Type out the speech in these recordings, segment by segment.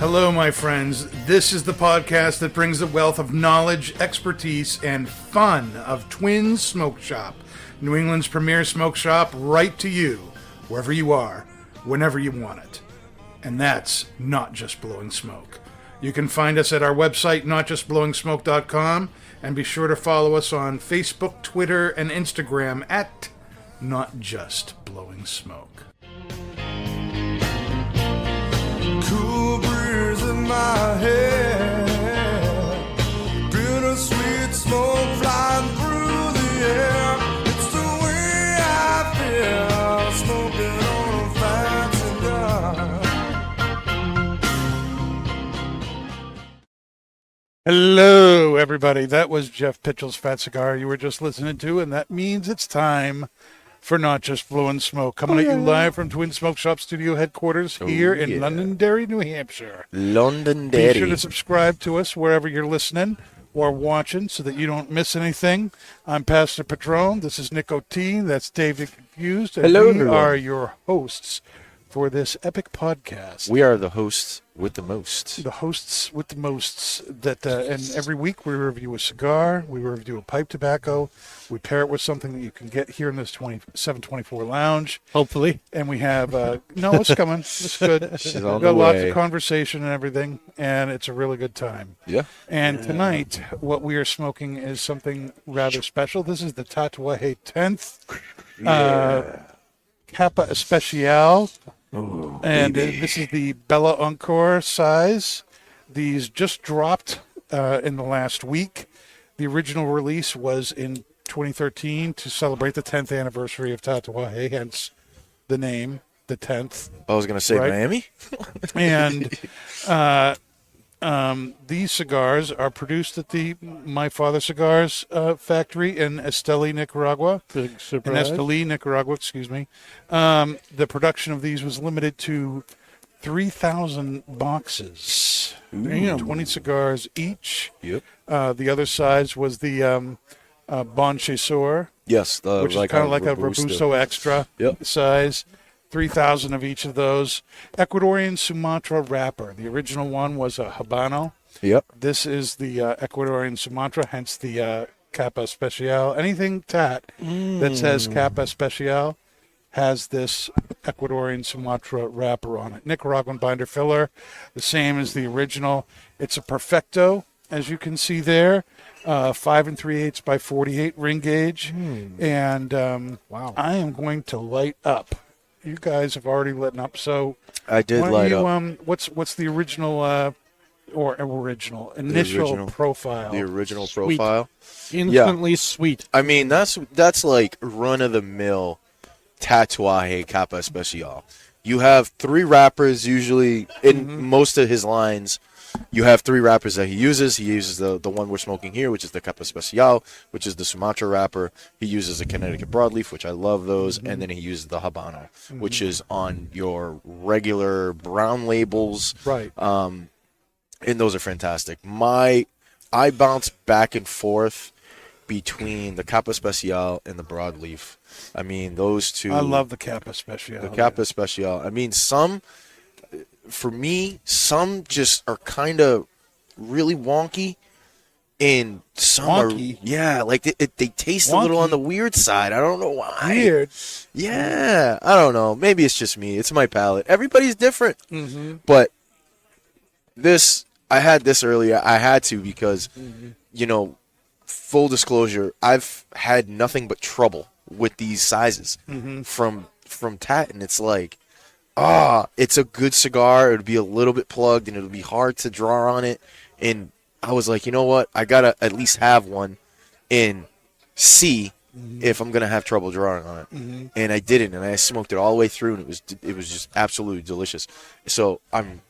Hello, my friends. This is the podcast that brings the wealth of knowledge, expertise, and fun of Twin Smoke Shop, New England's premier smoke shop, right to you, wherever you are, whenever you want it. And that's not just blowing smoke. You can find us at our website, notjustblowingsmoke.com, and be sure to follow us on Facebook, Twitter, and Instagram at Not Just Blowing Smoke. Cool breeze in my head, bittersweet smoke flying through the air. It's the way I feel, smoking on a fat cigar. Hello, everybody. That was Jeff Pitchell's Fat Cigar you were just listening to, and that means it's time for Not Just Blowing Smoke. Coming at you live from Twin Smoke Shop Studio headquarters here in Londonderry, New Hampshire. Londonderry. Be sure to subscribe to us wherever you're listening or watching so that you don't miss anything. I'm Pastor Patron. This is Nicotine. That's David Confused. And Hello, we everyone. are your hosts for this epic podcast. We are the hosts with the most. The hosts with the mosts. And every week we review a cigar, we review a pipe tobacco, we pair it with something that you can get here in this 724 lounge. Hopefully. And we have, no, it's coming. It's good. She's We've on got the lots way. of conversation and everything, and it's a really good time. Yeah. And tonight, what we are smoking is something rather special. This is the Tatuaje 10th Capa Especial. And this is the Belle Encre size. These just dropped in the last week. The original release was in 2013 to celebrate the 10th anniversary of Tatuaje, hence the name, the 10th. I was going to say Right. Miami. And these cigars are produced at the My Father Cigars factory in Esteli, Nicaragua. Big surprise. In Esteli, Nicaragua, excuse me. The production of these was limited to 3,000 boxes. 20 cigars each. Yep. The other size was the Bon Chasseur, Yes. which is kind of like a Robusto Extra Yep. size. 3,000 of each of those. Ecuadorian Sumatra wrapper. The original one was a Habano. Yep. This is the Ecuadorian Sumatra, hence the Capa Especial. Anything that says Capa Especial has this Ecuadorian Sumatra wrapper on it. Nicaraguan binder filler, the same as the original. It's a Perfecto, as you can see there. 5 3/8 by 48 ring gauge. And Wow. I am going to light up. You guys have already lit up, so I did why don't light you, up. What's the original initial profile? The original profile. Instantly sweet. I mean, that's like run of the mill Tatuaje Capa Especial. You have 3 wrappers usually in most of his lines. You have 3 wrappers that he uses. He uses the one we're smoking here, which is the Capa Especial, which is the Sumatra wrapper. He uses the Connecticut broadleaf, which I love those, and then he uses the Habano, which is on your regular brown labels. Right. And those are fantastic. I bounce back and forth between the Capa Especial and the broadleaf. I mean, those two. I love the Capa Especial. The Capa Especial. I mean, for me, some just are kind of really wonky, and some Wonky? are, like they taste a little on the weird side. I don't know why. Weird. Yeah, I don't know. Maybe it's just me. It's my palate. Everybody's different. But I had this earlier. I had to because, full disclosure, I've had nothing but trouble with these sizes from Tat, and it's like, it's a good cigar. It would be a little bit plugged, and it would be hard to draw on it. And I was like, you know what? I gotta at least have one in C if I'm gonna have trouble drawing on it. And I didn't, and I smoked it all the way through, and it was just absolutely delicious. So I'm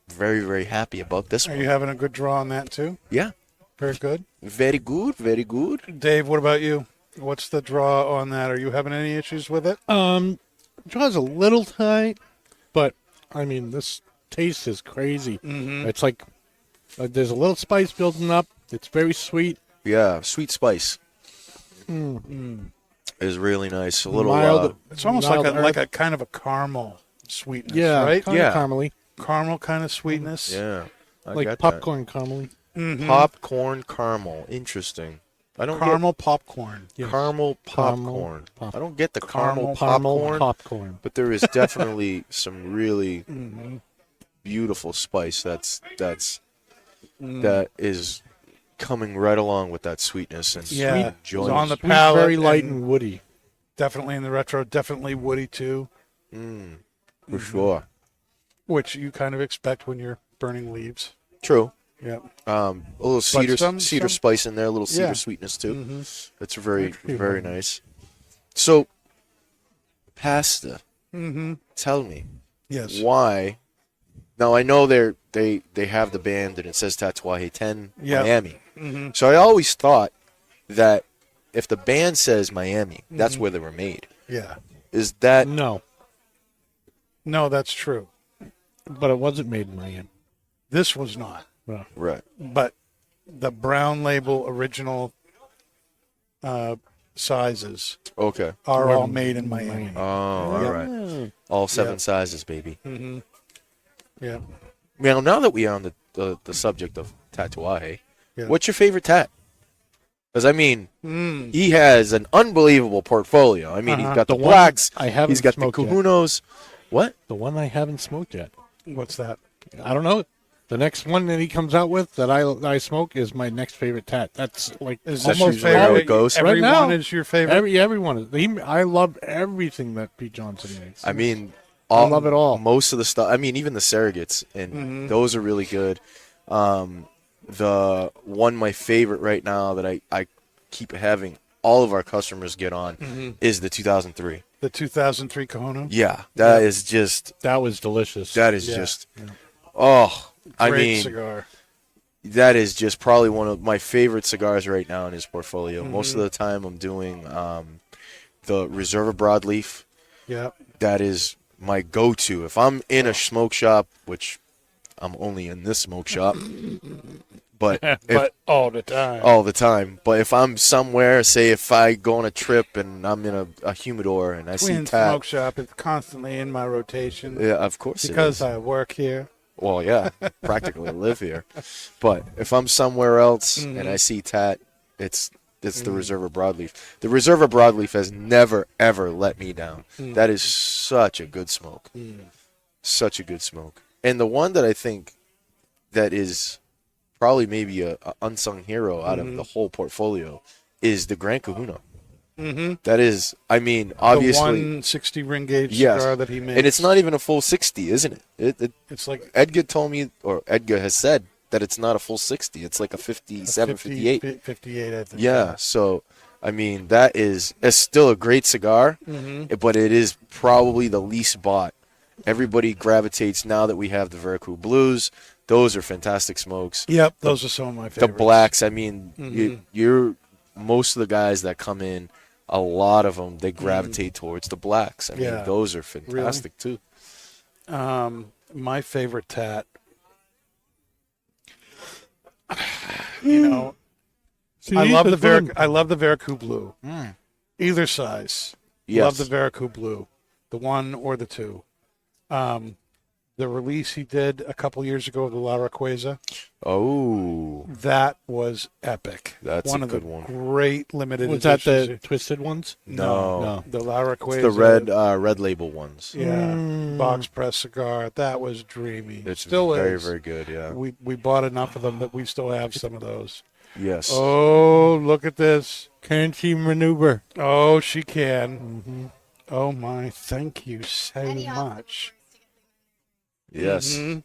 very, very happy about this Are one. you having a good draw on that too? Yeah, Very good. very good, very good. Dave, what about you? What's the draw on that? Are you having any issues with it? Draw's a little tight, but I mean, this taste is crazy. It's like there's a little spice building up. It's very sweet. Yeah, sweet spice is really nice. A little Mild. It's almost Mild like herb. a kind of a caramel sweetness, Yeah, right? kind Yeah. of caramely. caramel kind of sweetness. Yeah, I Like got popcorn caramel. that. Popcorn caramel. Interesting. I don't Caramel popcorn. get caramel popcorn. pop- I don't get the Caramel caramel popcorn, popcorn. but there is definitely some really beautiful spice that is coming right along with that sweetness and Yeah, sweet it's joy. on the Sweet, palate. very light and and woody. definitely in the retro. Definitely woody too, For sure. which you kind of expect when you're burning leaves. True. Yeah. A little cedar some- spice in there, a little cedar Yeah. sweetness too. Mm-hmm. That's very nice. So, pasta. Tell me Yes. why. Now I know they have the band and it says Tatuaje 10 Yep. Miami. So I always thought that if the band says Miami, that's where they were made. Yeah. Is that No, No, that's true. but it wasn't made in Miami. This was not. Well, right? But the brown label original sizes Okay. are all made in Miami. Oh, all right. All seven sizes, baby. Yeah. Now that we are on the subject of Tatuaje, Yeah. what's your favorite tat? Because, I mean, he has an unbelievable portfolio. I mean, he's got the The one blacks. I haven't He's got the smoked yet. kahunos. What? the one I haven't smoked yet. What's that? I don't know. The next one that he comes out with that I smoke is my next favorite tat. That's like Is That's this your usually how favorite? it goes. Every Right now, one is your favorite? everyone. I love everything that Pete Johnson makes. I mean, I love it all. Most of the stuff. I mean, even the surrogates, and those are really good. The one, my favorite right now that I keep having all of our customers get on is the 2003. The 2003 Kahuna? Yeah, that is just. That was delicious. That is Yeah. just. Oh, I Great mean, cigar. that is just probably one of my favorite cigars right now in his portfolio. Most of the time, I'm doing the Reserva Broadleaf. Yeah. That is my go-to. If I'm in a smoke shop, which I'm only in this smoke shop, but But all the time. all the time. But if I'm somewhere, say if I go on a trip and I'm in a humidor and I Twin see Tat, Smoke Shop is constantly in my rotation yeah, of course because it is. I work here. Well, yeah, practically live here. But if I'm somewhere else and I see Tat, it's the Reserva Broadleaf. The Reserva Broadleaf has never ever let me down. That is such a good smoke. Such a good smoke. And the one that I think that is probably maybe a unsung hero out of the whole portfolio is the Grand Kahuna. That is, I mean, obviously, The 160 ring gauge yes, cigar that he makes. and it's not even a full 60, isn't it? It's like Edgar told me, or Edgar has said that it's not a full 60. It's like a 57, 58. 58, I think. Yeah, so I mean it's still a great cigar, but it is probably the least bought. Everybody gravitates now that we have the Veracruz Blues. Those are fantastic smokes. Yep, those are some of my The favorites. blacks, I mean, you're most of the guys that come in, a lot of them they gravitate towards the blacks. I Yeah. mean, those are fantastic too. My favorite tat. You know, See, I love that's fun. I love the Veracruz Blue. Either size. Yes. Love the Veracruz Blue, the 1 or the 2. The release he did a couple years ago of the La Raqueza, Oh, that was epic. That's one a of good the one. great limited Was that editions. the twisted ones? no. The La Raqueza. The red label ones. Yeah, box press cigar. That was dreamy. It's Still very, is. very good, yeah. We bought enough of them that we still have some of those. Yes. Oh, look at this. Can she maneuver? Oh, she can. Oh my, thank you so much. Yes. You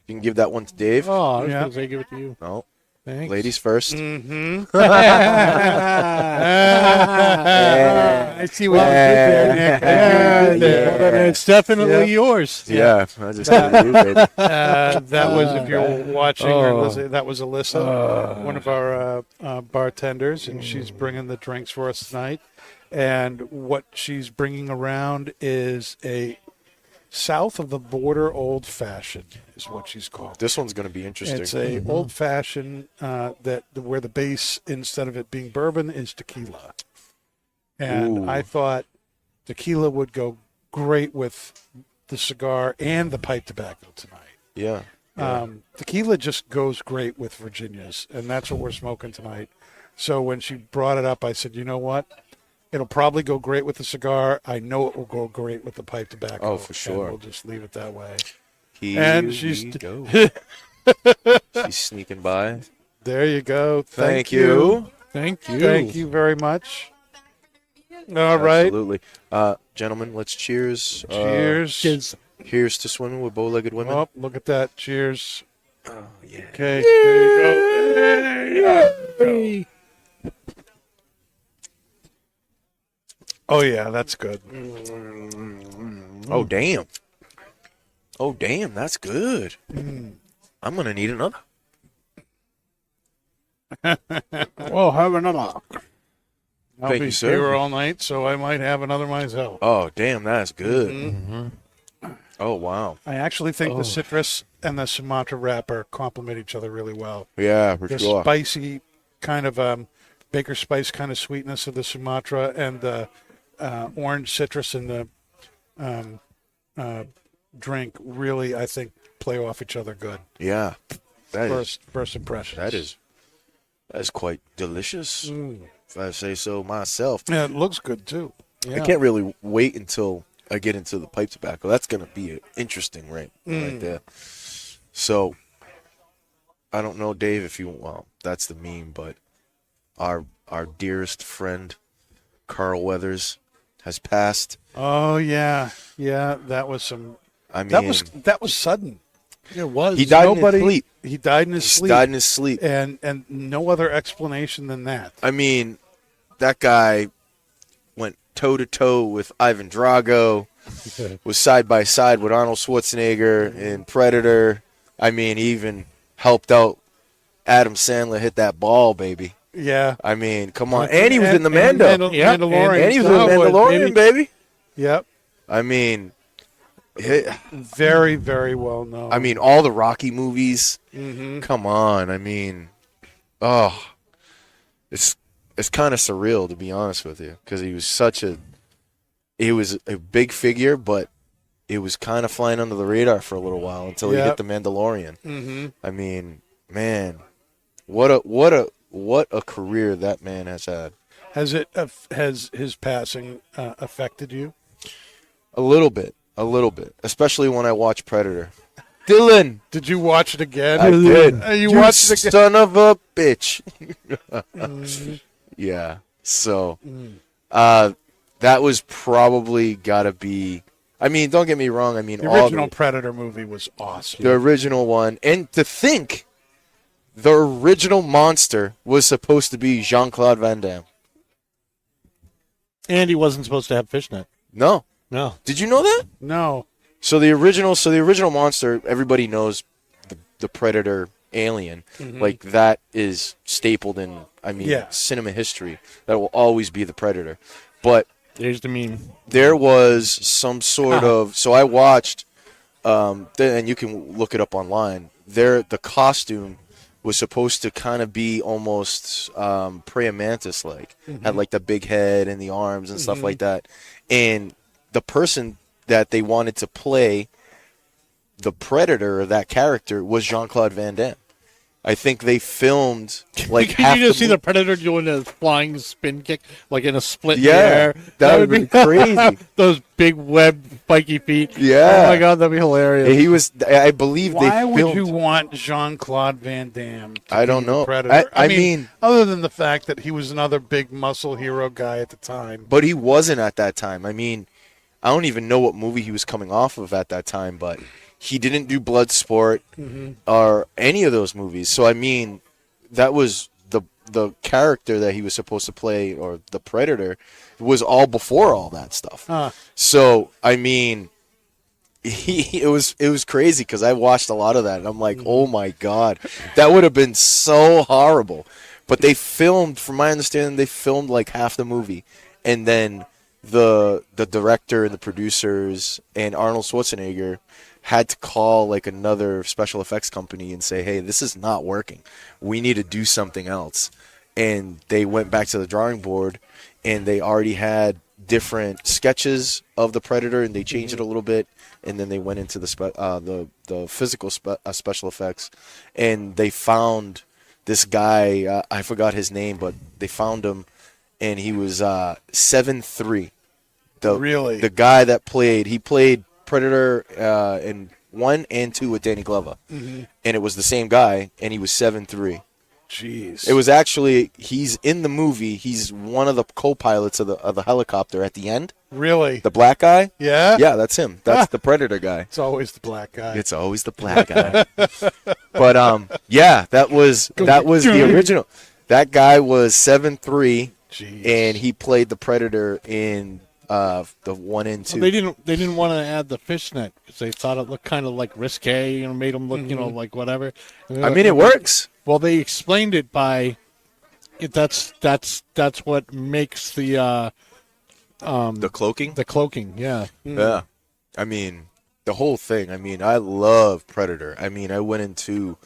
can give that one to Dave. Oh, I was Yeah. going to say give it to you. No. Thanks. Ladies first. I see what you did there, Nick. It's definitely yours. Yeah, I just did you, baby. That was, if you're watching or listening, that was Alyssa, one of our bartenders, and she's bringing the drinks for us tonight. And what she's bringing around is a south of the border old fashioned, is what she's called. This one's going to be interesting. It's a old fashioned that where the base, instead of it being bourbon, is tequila. And Ooh. I thought tequila would go great with the cigar and the pipe tobacco tonight. Yeah. Tequila just goes great with Virginias, and that's what we're smoking tonight. So when she brought it up, I said, you know what? It'll probably go great with the cigar. I know it will go great with the pipe tobacco. Oh, for sure. And we'll just leave it that way. Here she's we go. She's sneaking by. There you go. Thank you. Thank you. Thank you very much. All right. Absolutely. Gentlemen, let's cheers. Cheers. Cheers. Here's to swimming with bow-legged women. Oh, look at that. Cheers. Oh, yeah. Okay. There you go. There you go. Oh, yeah. That's good. Oh, damn. Oh, damn. That's good. I'm going to need another. Well, have another. I'll Thank be you, sir. here all night, so I might have another myself. Oh, damn. That's good. Oh, wow. I actually think the citrus and the Sumatra wrapper complement each other really well. Yeah, for The sure. spicy kind of baker spice kind of sweetness of the Sumatra and the orange citrus in the drink really, I think, play off each other good. Yeah. First impressions. That is quite delicious, if I say so myself. Yeah, it looks good too. I can't really wait until I get into the pipe tobacco. That's going to be interesting right there. So, I don't know, Dave, if you, well, that's the meme, but our dearest friend, Carl Weathers, has passed. Oh, yeah. Yeah, that was some, I mean, that was sudden. It was. he died in his sleep. He died in his He sleep. died in his sleep. And no other explanation than that. I mean, that guy went toe-to-toe with Ivan Drago, was side by side with Arnold Schwarzenegger in Predator. I mean, he even helped out Adam Sandler hit that ball, baby. Yeah. I mean, come on. And he was in the Mando. Mandalorian. And he was in the Mandalorian, baby. Yep. I mean, Very, very well known. I mean, all the Rocky movies. Mm-hmm. Come on. I mean, it's kind of surreal, to be honest with you, because he was a big figure, but it was kind of flying under the radar for a little while until he hit the Mandalorian. Mm-hmm. I mean, man, what a career that man has had. Has his passing affected you? A little bit, especially when I watch Predator. Dylan, Did you watch it again? I did. You watched it again? Son of a bitch. Yeah. So, that was probably got to be. I mean, don't get me wrong. I mean, The original Predator movie was awesome. the original one, and to think, the original monster was supposed to be Jean-Claude Van Damme. And he wasn't supposed to have fishnet. No, No. did you know that? No. So the original monster, everybody knows the Predator alien. Like that is stapled in, cinema history. That will always be the Predator. But There's the meme. there was some sort of, so I watched, and you can look it up online. The costume was supposed to kind of be almost praying mantis like, had like the big head and the arms and stuff like that. And the person that they wanted to play the Predator, or that character, was Jean-Claude Van Damme. I think they filmed like Did half you just see the the Predator doing a flying spin kick, like in a split in Yeah, the air? that would be crazy. Those big web spiky feet. Yeah. Oh my god, that'd be hilarious. He was. I believe Why they would filmed. you want Jean-Claude Van Damme to I don't be the know. Predator? I mean, other than the fact that he was another big muscle hero guy at the time. but he wasn't at that time. I mean, I don't even know what movie he was coming off of at that time, but he didn't do Bloodsport or any of those movies. So I mean, that was the character that he was supposed to play, or the Predator, was all before all that stuff. So I mean, it was crazy because I watched a lot of that and I'm like, oh my god, that would have been so horrible. But they filmed, from my understanding, they filmed like half the movie, and then the director and the producers and Arnold Schwarzenegger had to call like another special effects company and say, hey, this is not working. We need to do something else. And they went back to the drawing board, and they already had different sketches of the Predator, and they changed it a little bit, and then they went into the physical special effects, and they found this guy. I forgot his name, but they found him, and he was 7'3". Really? The guy that played Predator in 1 and 2 with Danny Glover, and it was the same guy, and he was 7'3". Jeez. It was actually, he's in the movie. He's one of the co-pilots of the helicopter at the end. Really? The black guy? Yeah? Yeah, that's him. That's the Predator guy. It's always the black guy. It's always the black guy. But yeah, that was the original. That guy was 7'3", Jeez. and he played the Predator in the 1 and 2. Well, they didn't want to add the fishnet because they thought it looked kind of like risque, made them look, like whatever. I mean, it works. Well, they explained it by that's what makes the cloaking. the cloaking, yeah. Yeah. I mean, the whole thing. I mean, I love Predator. I mean, I went into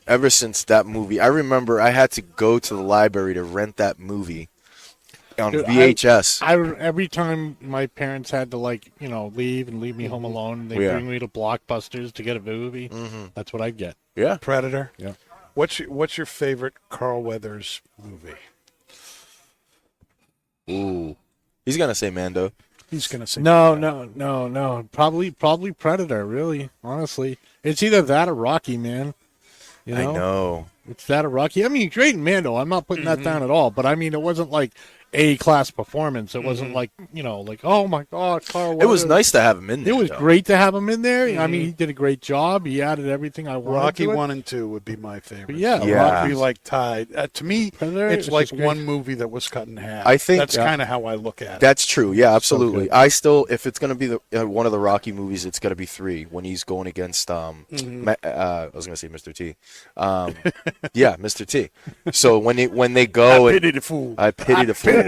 ever since that movie. I remember I had to go to the library to rent that movie on VHS. Every time my parents had to leave and leave me home alone, they bring me to Blockbusters to get a movie. That's what I'd get. Yeah. Predator? Yeah. What's your favorite Carl Weathers movie? Ooh. He's going to say Mando. He's going to say No. Probably Predator, really, honestly. It's either that or Rocky, man. You know? I know. It's that or Rocky. I mean, great in Mando. I'm not putting that down at all. But, I mean, it wasn't like A-class performance. It wasn't like, oh, my God, Carl Weathers. It was nice to have him in there. It was great to have him in there. I mean, he did a great job. He added everything I wanted Rocky to it. 1 and 2 would be my favorite. But yeah, Rocky tied. To me, Predator it's is like just great. one movie that was cut in half. I think that's kind of how I look at it. That's true. Yeah, absolutely. good. I still, if it's going to be one of the Rocky movies, it's going to be 3 when he's going against I was going to say Mr. T. Yeah, Mr. T. So when they go, I pity the fool. I pity the fool.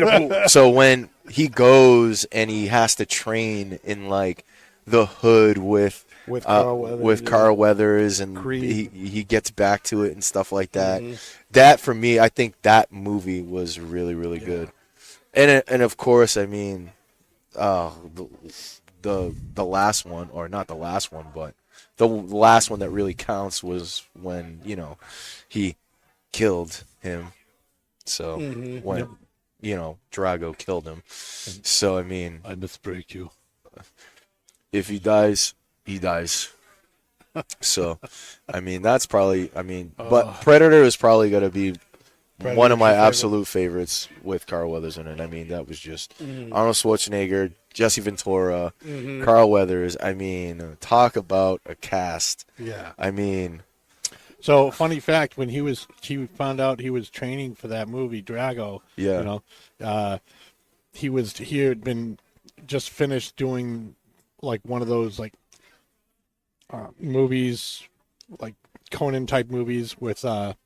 So when he goes and he has to train in like the hood with Carl Weathers, Carl Weathers, and Creed. he gets back to it and stuff like that. That for me, I think that movie was really really good. And of course, I mean, the last one, or not the last one, but the last one that really counts was when he killed him. So when Drago killed him. So I mean, I misbreak you. if he dies, he dies. So I mean, that's probably. I mean, but Predator is probably gonna be one of my absolute favorites with Carl Weathers in it. I mean, that was just Arnold Schwarzenegger, Jesse Ventura, Carl Weathers. I mean, talk about a cast. Yeah. I mean, So, funny fact: when he found out he was training for that movie Drago. Yeah. He had been just finished doing like one of those movies, like Conan type movies with that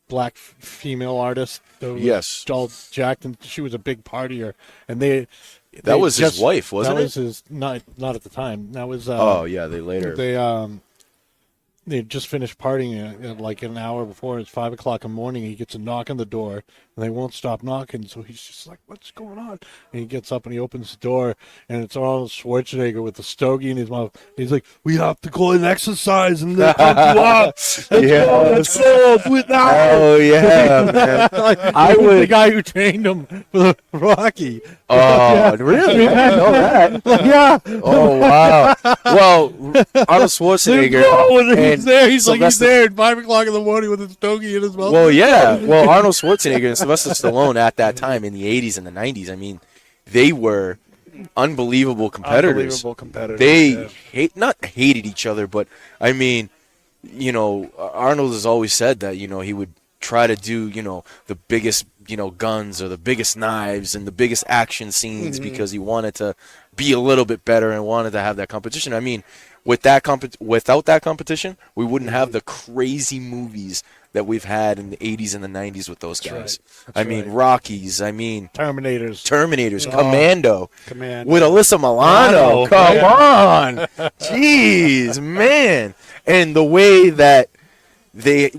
black female artist. Yes. All jacked, and she was a big partier, and that was his wife, wasn't that it? was his not at the time. That was Oh yeah, they later. They just finished partying like an hour before. It's 5 o'clock in the morning. He gets a knock on the door, and they won't stop knocking. So he's just like, "What's going on?" And he gets up and he opens the door, and it's Arnold Schwarzenegger with the stogie in his mouth. He's like, "We have to go and exercise, and then come to us. Let's go now." Oh yeah, man. I was the guy who trained him for Rocky. Oh, really? I didn't know that. Yeah. Oh wow. Well, Arnold Schwarzenegger. He's there. He's Sylvester- there at 5 o'clock in the morning with a stogie in his mouth. Well, yeah. Well, Arnold Schwarzenegger and Sylvester Stallone at that time in the 80s and the 90s, I mean, they were unbelievable competitors. They not hated each other, but I mean, Arnold has always said that, he would try to do, the biggest, guns or the biggest knives and the biggest action scenes because he wanted to be a little bit better and wanted to have that competition. I mean, without that competition, we wouldn't have the crazy movies that we've had in the 80s and the 90s with those guys. I mean, Rockies. I mean, Terminators, Commando, with Alyssa Milano. Come on, jeez, man. And the way that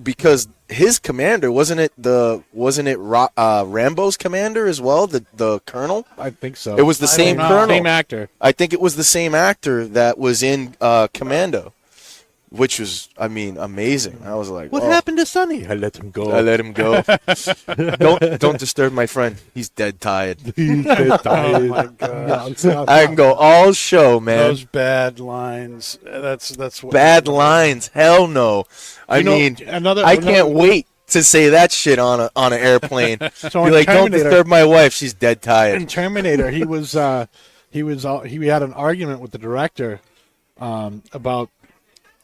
because his commander, wasn't it Rambo's commander as well, the colonel? I think so. It was the same colonel. Same actor. I think it was the same actor that was in Commando, which was, I mean, amazing. I was like, What oh, happened to Sonny? I let him go. I let him go. Don't disturb my friend. He's dead tired. Oh my gosh. I can go all show, man. Those bad lines. That's what Bad lines. Hell no. I mean, I can't wait to say that shit on an airplane. So Be in like, don't Terminator- disturb my wife. She's dead In tired. Terminator, he had an argument with the director about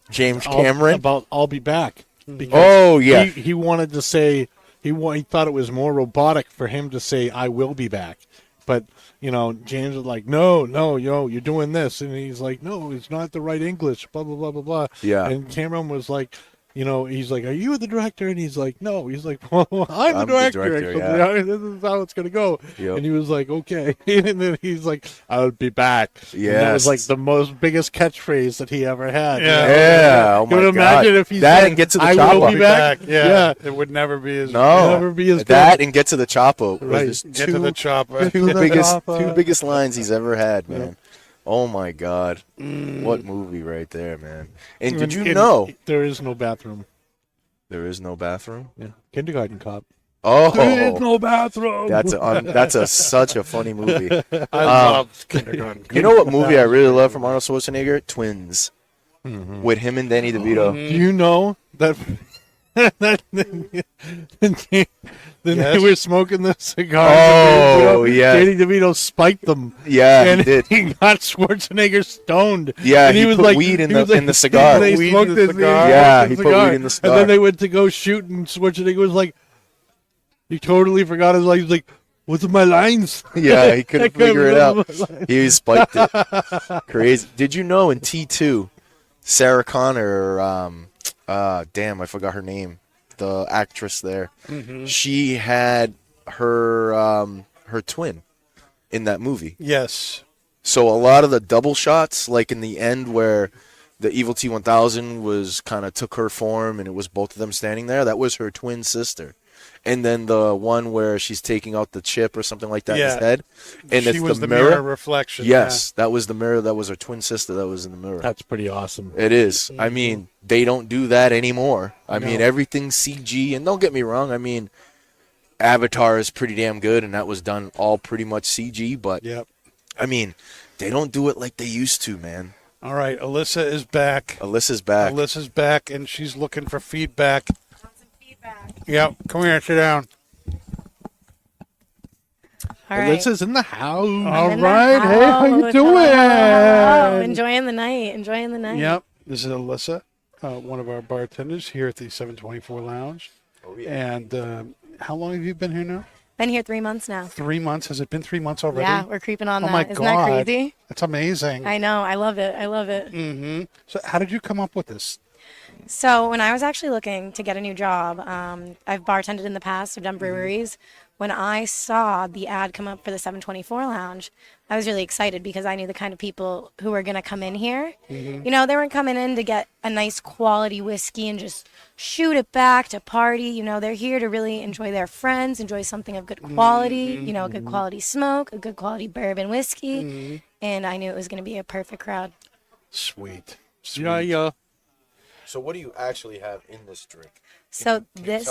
James Cameron. about I'll be back. Because Oh, yeah. he wanted to say he thought it was more robotic for him to say I will be back, but James was like no, you're doing this, and he's like no, it's not the right English, blah blah blah blah blah. Yeah. And Cameron was like. He's like, are you the director? And he's like, no. He's like, well, I'm the director. So this is how it's going to go. Yep. And he was like, okay. And then he's like, I'll be back. And that was Yes. like the most biggest catchphrase that he ever had. Yeah. Oh my You would God. imagine if he that said, and get to the I chopper. will be back. Yeah. It would never be as No. Never be as that good. and get to the chopper. Right. Was Get to the chopper. two the biggest chopper. two biggest lines he's ever had, man. Oh my God. What movie right there, man. And did you know there is no bathroom? there is no bathroom? Yeah. Kindergarten Cop. Oh, There is no bathroom. that's such a funny movie. I love Kindergarten. You know what movie I really love from Arnold Schwarzenegger? Twins. With him and Danny DeVito. Do you know that they Yes. were smoking the cigars? Oh, yeah. Danny DeVito spiked them. Yeah, and he did. he got Schwarzenegger stoned. Yeah, and he was put like, weed in he the- was like- in the cigar. They Weed in smoked the this cigar? Yeah, smoked he the put cigar. weed in the cigar. And then they went to go shoot, and Schwarzenegger was like, he totally forgot his lines. He's like, what's my lines? Yeah, he couldn't I couldn't figure it out. remember my lines. He spiked it. Crazy. Did you know in T2, Sarah Connor, damn, I forgot her name, the actress there, she had her twin in that movie. Yes. So a lot of the double shots, like in the end where the Evil T-1000 was kind of took her form and it was both of them standing there, that was her twin sister. And then the one where she's taking out the chip or something like that in his Yeah. head, and She it's was the mirror mirror. reflection. Yes, that was the mirror. That was her twin sister. That was in the mirror. That's pretty awesome. It is. I mean, they don't do that anymore. I mean, everything's CG. And don't get me wrong. I mean, Avatar is pretty damn good, and that was done all pretty much CG. But Yep. I mean, they don't do it like they used to, man. All right. Alyssa is back. Alyssa's back. Alyssa's back, and she's looking for feedback. Yep. Come here. Sit down. All right. Alyssa's in the house. All In the right. Hey, how you house. doing? Oh, enjoying the night. Enjoying the night. Yep. This is Alyssa, one of our bartenders here at the 724 Lounge. Oh, yeah. And how long have you been here now? Been here 3 months now. 3 months. Has it been 3 months already? Yeah, we're creeping on Oh that. my Isn't God. that crazy? That's amazing. I know. I love it. I love it. Mm-hmm. So how did you come up with this? So when I was actually looking to get a new job, I've bartended in the past. I've done breweries. When I saw the ad come up for the 724 Lounge, I was really excited because I knew the kind of people who were going to come in here. You know, they weren't coming in to get a nice quality whiskey and just shoot it back to party. You know, they're here to really enjoy their friends, enjoy something of good quality, you know, a good quality smoke, a good quality bourbon whiskey. And I knew it was going to be a perfect crowd. Sweet. Yeah, yeah. So what do you actually have in this drink? So this,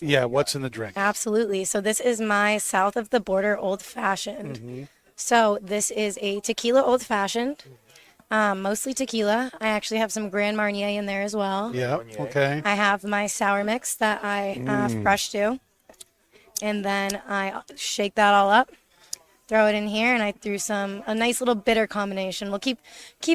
Yeah, what's in the drink? absolutely. So this is my south of the border old fashioned. So this is a tequila old fashioned, mostly tequila. I actually have some Grand Marnier in there as well. Yeah, okay. I have my sour mix that I fresh do, and then I shake that all up, throw it in here, and I threw a nice little bitter combination. We'll keep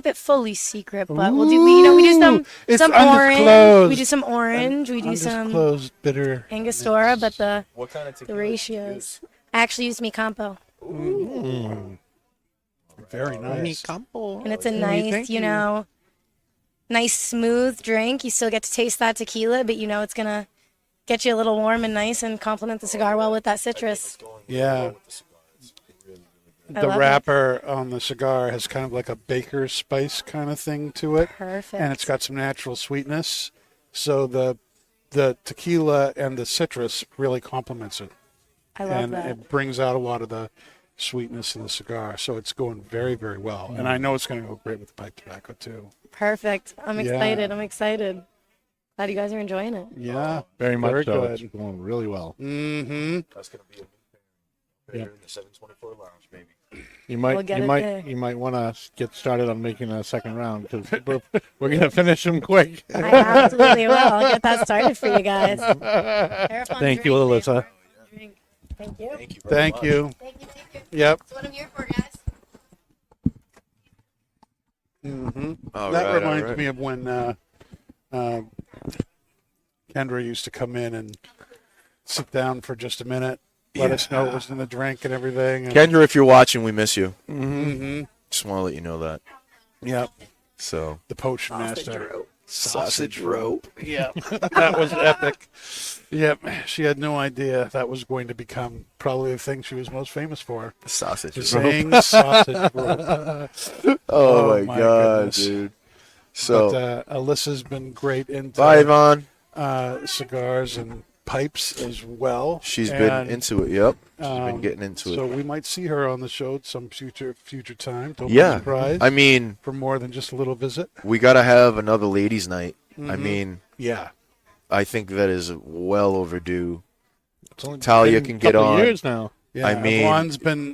it fully secret, but we do It's some orange. undisclosed. We do some orange. We do some Undisclosed bitter. Angostura, but the What kind of tequila? ratios. I actually used Mi Campo, Very nice. and it's a nice, nice smooth drink. You still get to taste that tequila, but you know it's gonna get you a little warm and nice and complement the cigar well with that citrus. Yeah. I The love it. wrapper on the cigar has kind of like a baker's spice kind of thing to it. Perfect. And it's got some natural sweetness. So the the tequila and the citrus really complements it. I love And that. it brings out a lot of the sweetness in the cigar. So it's going very, very well. And I know it's going to go great with the pipe tobacco too. Perfect. I'm Yeah. excited. I'm excited. Glad you guys are enjoying it. Yeah. Very much Very so. good. It's going really well. Mm-hmm. That's gonna be a new Yeah. in the 724 lounge, maybe. You might, We'll get you it might, there. you might want to get started on making a second round because we're gonna finish them quick. I absolutely will. I'll get that started for you guys. They're a fun Thank you, drink. Alyssa. Drink. Thank you. Thank you. Very Thank much. you. Thank you. Thank you. Yep. That's what I'm here for, guys. Mm-hmm. All That right, reminds all right. me of when Kendra used to come in and sit down for just a minute, let us know what was in the drink and everything. And, Kendra, if you're watching, we miss you. mm-hmm. Just want to let you know that. Yep. So The potion master. sausage rope. Yep. That was epic. Yep. She had no idea that was going to become probably the thing she was most famous for. Sausage rope. Saying sausage rope. Oh, my god, goodness. dude. So But Alyssa's been great into bye, Yvonne. cigars and pipes as well. She's been And, into it. Yep. She's been um, getting into So it. we might see her on the show at some future time. Don't be Yeah. surprised. I mean, for more than just a little visit. we got to have another ladies' night. I Mhm. mean, Yeah. I think that is well overdue. It's only Talia been can a get couple on. years now. Yeah. I mean-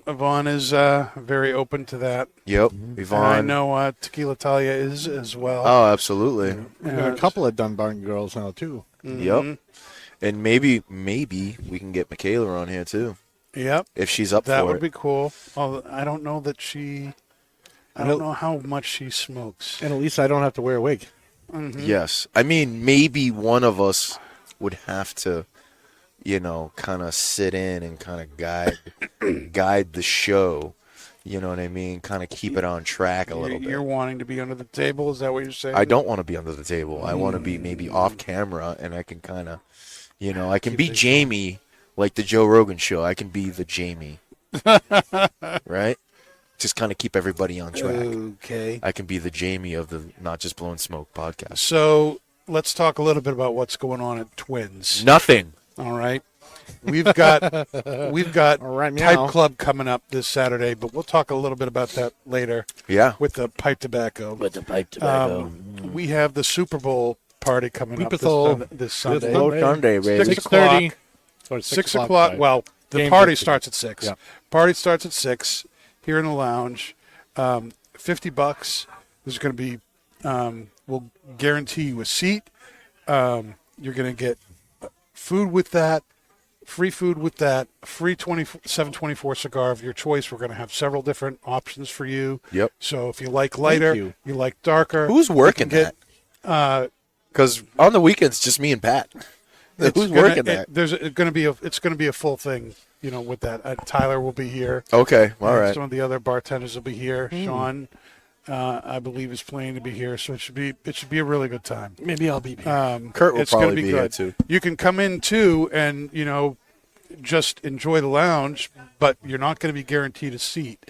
Yvonne is very open to that. Yep. And Yvonne. I know Tequila Talia is as well. Oh, absolutely. We've got a couple of Dunbarton girls now too. Yep. And maybe we can get Michaela on here too Yep. if she's up That for would it. be cool. Although I don't know that I don't know how much she smokes. And at least I don't have to wear a wig. Yes. I mean, maybe one of us would have to, kind of sit in and kind of guide the show. You know what I mean? Kind of keep it on track a little bit. You're wanting to be under the table. Is that what you're saying? I don't want to be under the table. I want to be maybe off camera, and I can kind of, I can be Jamie, like the Joe Rogan show. I can be the Jamie, right? Just kind of keep everybody on track. Okay. I can be the Jamie of the Not Just Blowing Smoke podcast. So let's talk a little bit about what's going on at Twins. Nothing. All right. We've got All right, Pipe meow. Club coming up this Saturday, but we'll talk a little bit about that later Yeah. with the pipe tobacco. With the pipe tobacco. We have the Super Bowl party coming up Super this Sunday. Bowl. Sunday, baby. 6:30. 6:30. 6 o'clock. sorry. Well, the Game party 50. starts at 6. Yeah. Party starts at 6 here in the lounge. $50. There's going to be, we'll guarantee you a seat. You're going to get food with that, free food with that, free 724 cigar of your choice. We're going to have several different options for you. Yep. So if you like lighter, you. you like darker. Who's working you can that? Because on the weekends, just me and Pat. Who's working that? It's going to be a full thing, with that. Tyler will be here. Okay. All And right. Some of the other bartenders will be here. Sean, I believe, is planning to be here, so it should be a really good time. Maybe I'll be. Kurt will it's gonna probably be here, good. too. You can come in too, and just enjoy the lounge, but you're not going to be guaranteed a seat.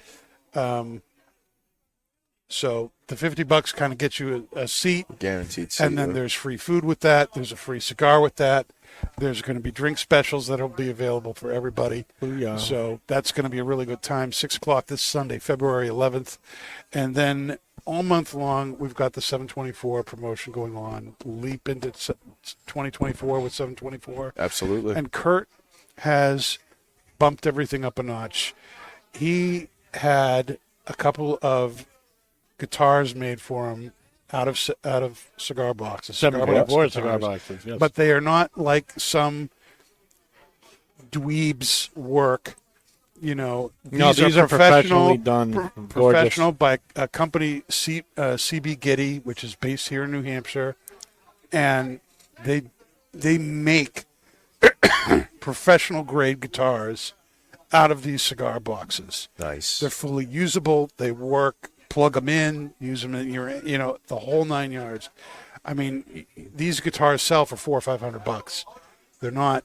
So the $50 kind of gets you a seat, Guaranteed seat. and then there's free food with that. There's a free cigar with that. There's going to be drink specials that'll be available for everybody. Booyah. So that's going to be a really good time. 6 o'clock this Sunday, February 11th. And then all month long, we've got the 724 promotion going on. Leap into 2024 with 724. Absolutely. And Kurt has bumped everything up a notch. He had a couple of guitars made for him out of cigar boxes. 724 cigar cigar box boxes. Yes. but they are not like some dweeb's work. no, these are professionally done. Gorgeous. professional by a company, CB Getty, which is based here in New Hampshire, and they make professional grade guitars out of these cigar boxes. Nice. They're fully usable. They work. Plug them in. Use them in your, the whole 9 yards. I mean, these guitars sell for $400 or $500. They're not.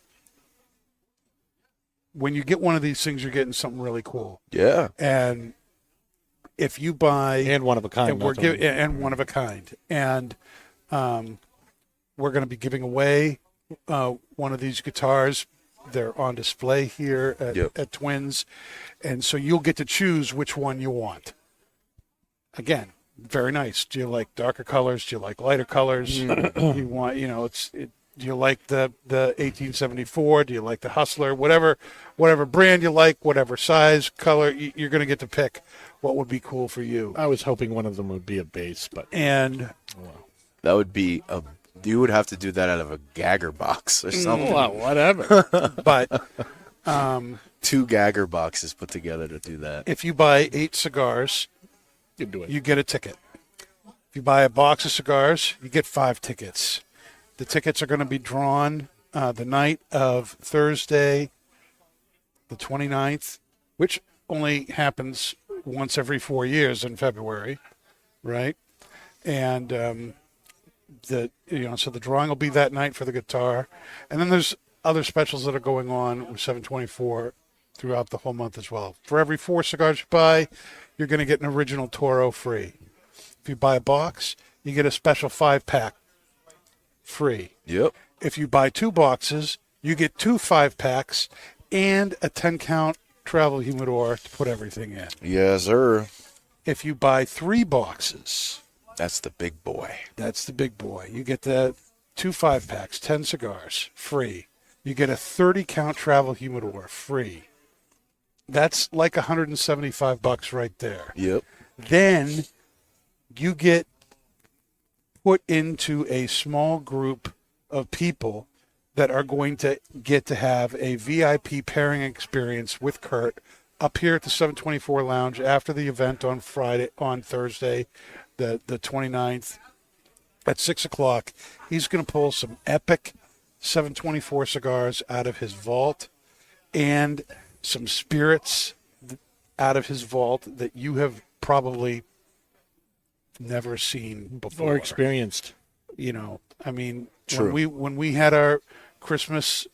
When you get one of these things, you're getting something really cool. Yeah. And if you buy And one of a kind. and we're not something- and one of a kind, and we're going to be giving away one of these guitars. They're on display here at Twins, and so you'll get to choose which one you want. Again, very nice. Do you like darker colors? Do you like lighter colors? You want, do you like the 1874? Do you like the Hustler? Whatever brand you like, whatever size, color, you're going to get to pick what would be cool for you. I was hoping one of them would be a bass, but And That would be you would have to do that out of a Gagger box or something. well, whatever. but 2 Gagger boxes put together to do that. if you buy 8 cigars, You do it. you get a ticket. If you buy a box of cigars, you get 5 tickets. The tickets are going to be drawn the night of Thursday, the 29th, which only happens once every 4 years in February, right? And so the drawing will be that night for the guitar, and then there's other specials that are going on with 724 throughout the whole month as well. For every 4 cigars you buy, you're going to get an original Toro free. If you buy a box, you get a special 5-pack free. Yep. If you buy 2 boxes, you get 2 5-packs and a 10-count travel humidor to put everything in. Yes, sir. If you buy 3 boxes, That's the big boy. that's the big boy. You get the 2 5-packs, 10 cigars, free. You get a 30-count travel humidor, free. That's like $175 right there. Yep. Then you get put into a small group of people that are going to get to have a VIP pairing experience with Kurt up here at the 724 Lounge after the event on Thursday, the 29th at 6 o'clock. He's going to pull some epic 724 cigars out of his vault and some spirits out of his vault that you have probably never seen before Or experienced. True. when we had our Christmas,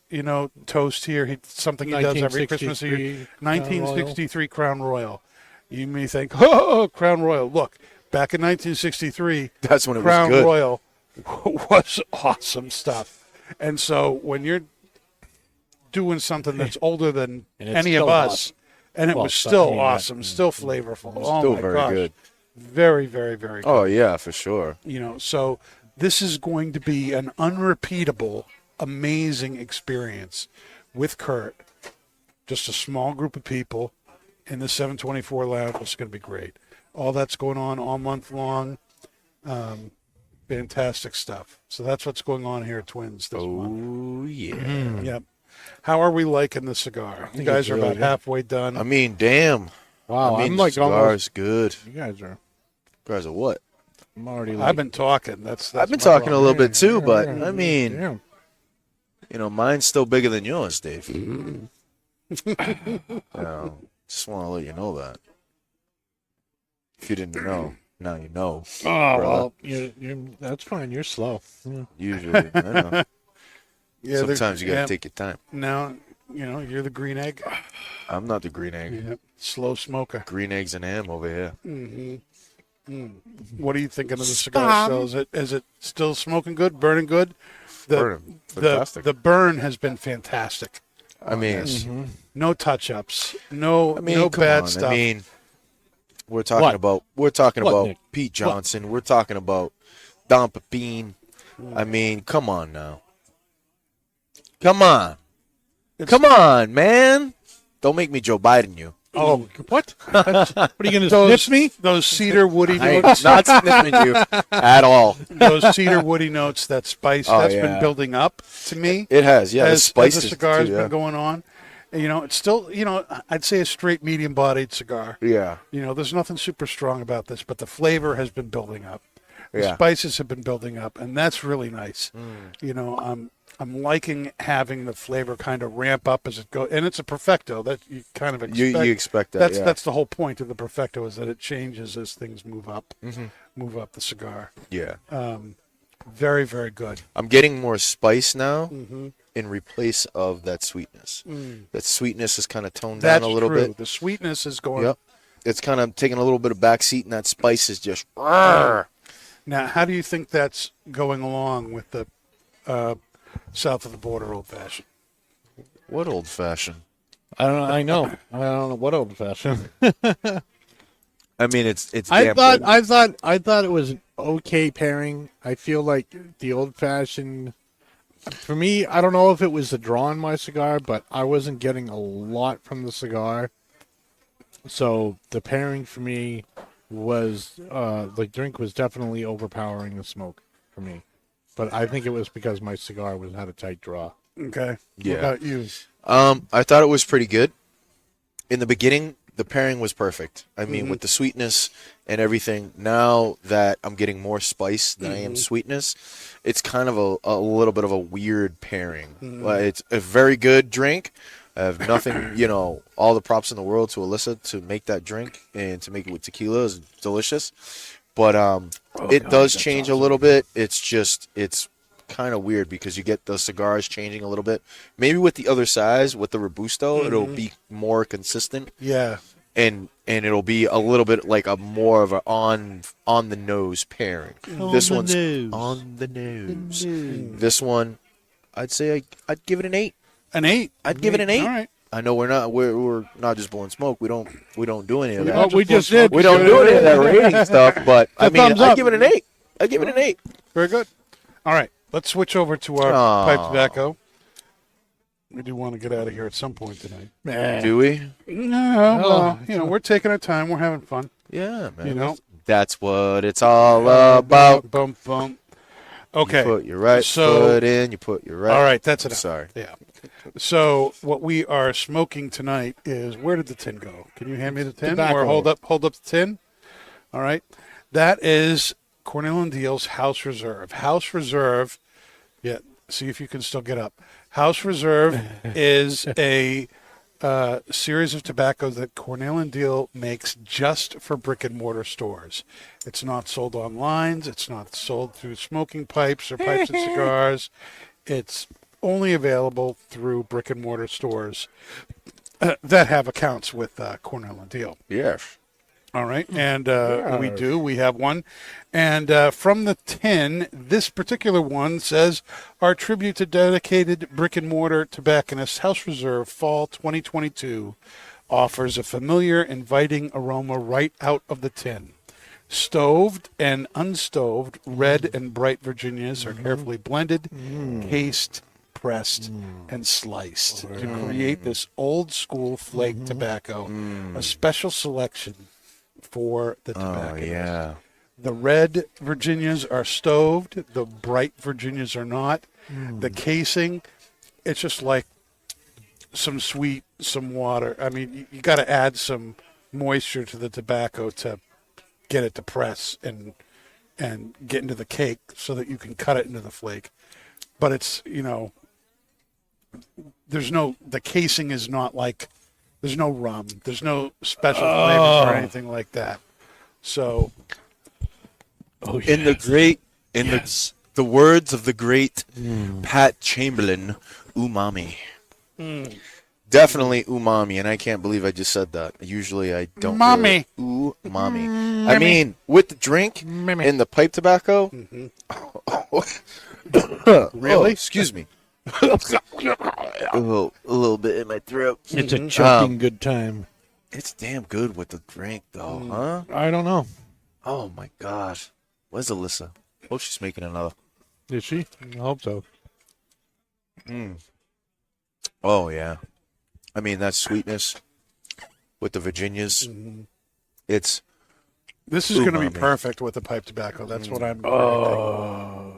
toast here, something he does every Christmas year. 1963 Crown Royal. You may think, oh, Crown Royal. Look, back in 1963, That's when it was Crown good. Royal was awesome stuff. And so when you're doing something that's older than And it's any of still us, and it Well, was so- still I mean, awesome, still flavorful. Oh Still my very gosh. good. Very, very, very good. Oh, yeah, for sure. So this is going to be an unrepeatable, amazing experience with Kurt. Just a small group of people in the 724 Lounge. It's going to be great. All that's going on all month long. Fantastic stuff. So that's what's going on here at Twins this month. Oh, yeah. Yep. How are we liking the cigar? You guys it's are really about good. halfway done. I mean, damn. Wow, I mean, I'm like cigars almost. good. You guys are. Cigars are what? I'm already. Like, I've been talking. That's I've been my talking a problem. little bit too, but I mean, Damn. mine's still bigger than yours, Dave. Just want to let you know that. If you didn't know, now you know. Oh, brother. well, that's fine. You're slow. Yeah. Usually, I know. Yeah, Sometimes you got to yeah. take your time. Now, you're the green egg. I'm not the green egg. Yep. Slow smoker. Green eggs and ham over here. What are you thinking of the cigar still? Is it still smoking good, burning good? Burning fantastic. The burn has been fantastic. I mean, No touch-ups. No come bad on. stuff. I mean, we're talking What? about Nick? Pete Johnson. We're talking about Don Pepin. I mean, come on now. Come on. Come on, man. Don't make me Joe Biden you. oh, What? What are you going to those snip me? those cedar woody I notes. ain't not sniffing you at all. Those cedar woody notes. That spice Oh, that's yeah. been building up to me. It has, yeah. as the spice the is cigar has too, been going on. And, it's still, I'd say a straight medium-bodied cigar. Yeah. There's nothing super strong about this, but the flavor has been building up. The Yeah. spices have been building up, and that's really nice. I'm liking having the flavor kind of ramp up as it goes, and it's a perfecto that you kind of expect. You expect that, yeah. That's the whole point of the perfecto, is that it changes as things move up the cigar. Yeah. Very, very good. I'm getting more spice now in replace of that sweetness. That sweetness is kind of toned That's down a little true. bit. The sweetness is going. Yep. It's kind of taking a little bit of backseat, and that spice is just. Rawr. Now, how do you think that's going along with the south of the border old fashioned. What old fashioned? I don't. I know. I don't know what old fashioned. I mean, it's I damn thought. good. I thought it was an okay pairing. I feel like the old fashioned. For me, I don't know if it was the draw in my cigar, but I wasn't getting a lot from the cigar. So the pairing for me was the drink was definitely overpowering the smoke for me. But I think it was because my cigar had a tight draw. Okay. Yeah. What about you? I thought it was pretty good. In the beginning, the pairing was perfect. I mean, with the sweetness and everything, now that I'm getting more spice than I am sweetness, it's kind of a little bit of a weird pairing. It's a very good drink. I have nothing, all the props in the world to Alyssa to make that drink and to make it with tequila is delicious. But it does change a little bit. It's kind of weird because you get the cigars changing a little bit. Maybe with the other size, with the Robusto, it'll be more consistent. Yeah. And it'll be a little bit like a more of a on the nose pairing. This one's on the nose. This one, I'd say I'd give it an 8. An 8. I'd give it an 8. All right. I know we're not just blowing smoke. We don't do any of that. Oh, we just did. We don't do any of that rating stuff. But I mean, thumbs up. I'd give it an 8. I'd give it an 8. Very good. All right. Let's switch over to our pipe tobacco. We do want to get out of here at some point tonight. Do we? No, well, we're taking our time. We're having fun. Yeah, man. You know? That's what it's all about. Bump, bump. Okay. You put your right foot in. You put your right. All right, that's enough. Sorry. Yeah. So what we are smoking tonight is, where did the tin go? Can you hand me the tin? Tobacco. Or hold up the tin. All right. That is Cornell and Deal's House Reserve. House Reserve. Yeah. See if you can still get up. House Reserve is a series of tobaccos that Cornell and Deal makes just for brick and mortar stores. It's not sold on lines. It's not sold through smoking pipes or pipes and cigars. It's only available through brick and mortar stores that have accounts with Cornell and Deal. Yes. All right, and we have one. And from the tin, this particular one says, our tribute to dedicated brick-and-mortar tobacconists, House Reserve Fall 2022 offers a familiar, inviting aroma right out of the tin. Stoved and unstoved red and bright Virginias are carefully blended, cased, pressed, and sliced to create this old-school flake tobacco, a special selection for the tobacco. Oh, yeah. The red Virginias are stoved. The bright Virginias are not. The casing, it's just like some sweet, some water. I mean, you got to add some moisture to the tobacco to get it to press and get into the cake so that you can cut it into the flake. But it's, the casing is not like, there's no rum. There's no special flavors or anything like that. So, in the words of the great Pat Chamberlain, umami. Definitely umami, and I can't believe I just said that. Usually I don't. Umami. Umami. I mean, with the drink and the pipe tobacco. Really? Oh, excuse me. A little bit in my throat. It's a choking good time. It's damn good with the drink, though, huh? I don't know. Oh my gosh. Where's Alyssa? Hope she's making another. Is she? I hope so. Oh yeah. I mean, that sweetness with the Virginias. It's. This is going to be umami. perfect with the pipe tobacco. That's what I'm. Oh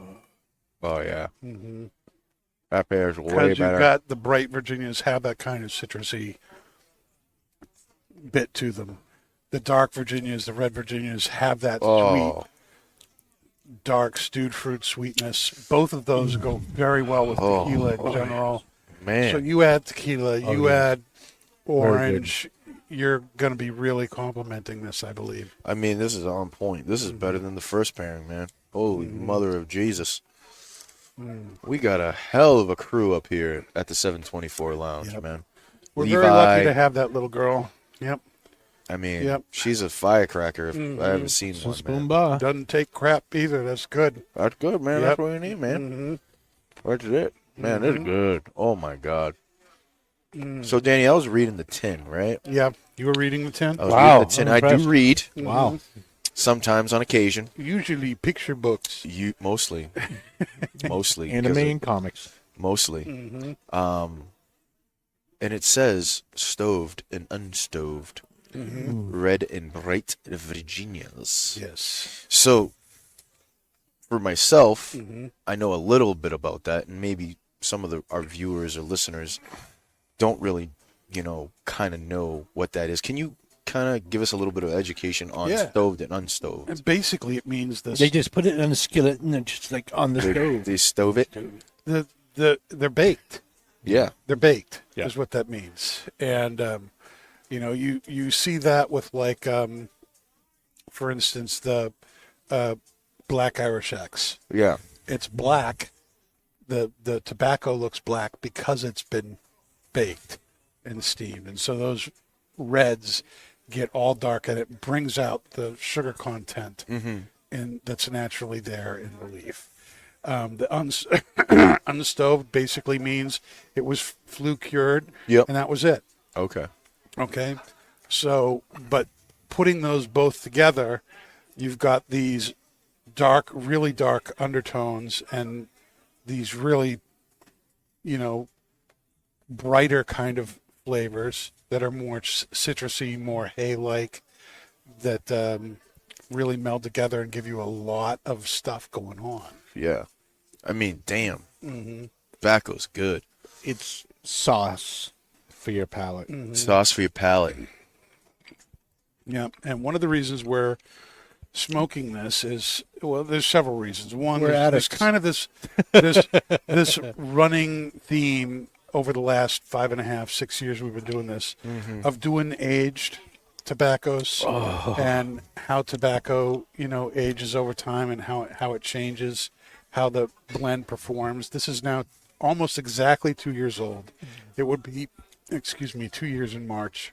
yeah. That pairs way Because better. you've got the bright Virginias have that kind of citrusy bit to them. The dark Virginias, the red Virginias have that sweet, dark stewed fruit sweetness. Both of those go very well with tequila in general. Man. So you add tequila, add orange, you're going to be really complimenting this, I believe. I mean, this is on point. This is better than the first pairing, man. Holy mother of Jesus. We got a hell of a crew up here at the 724 Lounge, man. We're Levi, very lucky to have that little girl. Yep. I mean, she's a firecracker if I haven't seen one, man. Doesn't take crap either. That's good. That's good, man. Yep. That's what we need, man. That's it. Man, they're good. Oh my god. So Danielle's reading the tin, right? Yeah, you were reading the 10? I was Wow, reading the tin. I'm I do impressed. read Wow. sometimes on occasion. Usually picture books. You mostly, mostly Anime and comics. mostly. And it says stoved and unstoved, red and bright Virginias. Yes. So, for myself, I know a little bit about that, and maybe some of our viewers or listeners don't really, kind of know what that is. Can you kind of give us a little bit of education on Yeah. stoved and unstoved? And basically, it means this. They just put it in a skillet and then just like on the stove. They stove it? They're baked. Yeah. They're baked Yeah. is what that means. And you see that with like for instance the black Irish X. Yeah. It's black. The tobacco looks black because it's been baked and steamed, and so those reds get all dark, and it brings out the sugar content and that's naturally there in the leaf. The unstoved basically means it was flue cured, Yep. and that was it. Okay. Okay, so but putting those both together, you've got these dark, really dark undertones, and these really, brighter kind of flavors that are more citrusy, more hay-like, that really meld together and give you a lot of stuff going on. Yeah. I mean, damn. Tobacco's good. It's sauce for your palate. Sauce for your palate. Yeah, and one of the reasons we're smoking this is, well, there's several reasons. One, We're there's addicts. kind of this running theme over the last 5.5, 6 years we've been doing this, of doing aged tobaccos and how tobacco, ages over time and how it changes, how the blend performs. This is now almost exactly 2 years old. It would be, 2 years in March.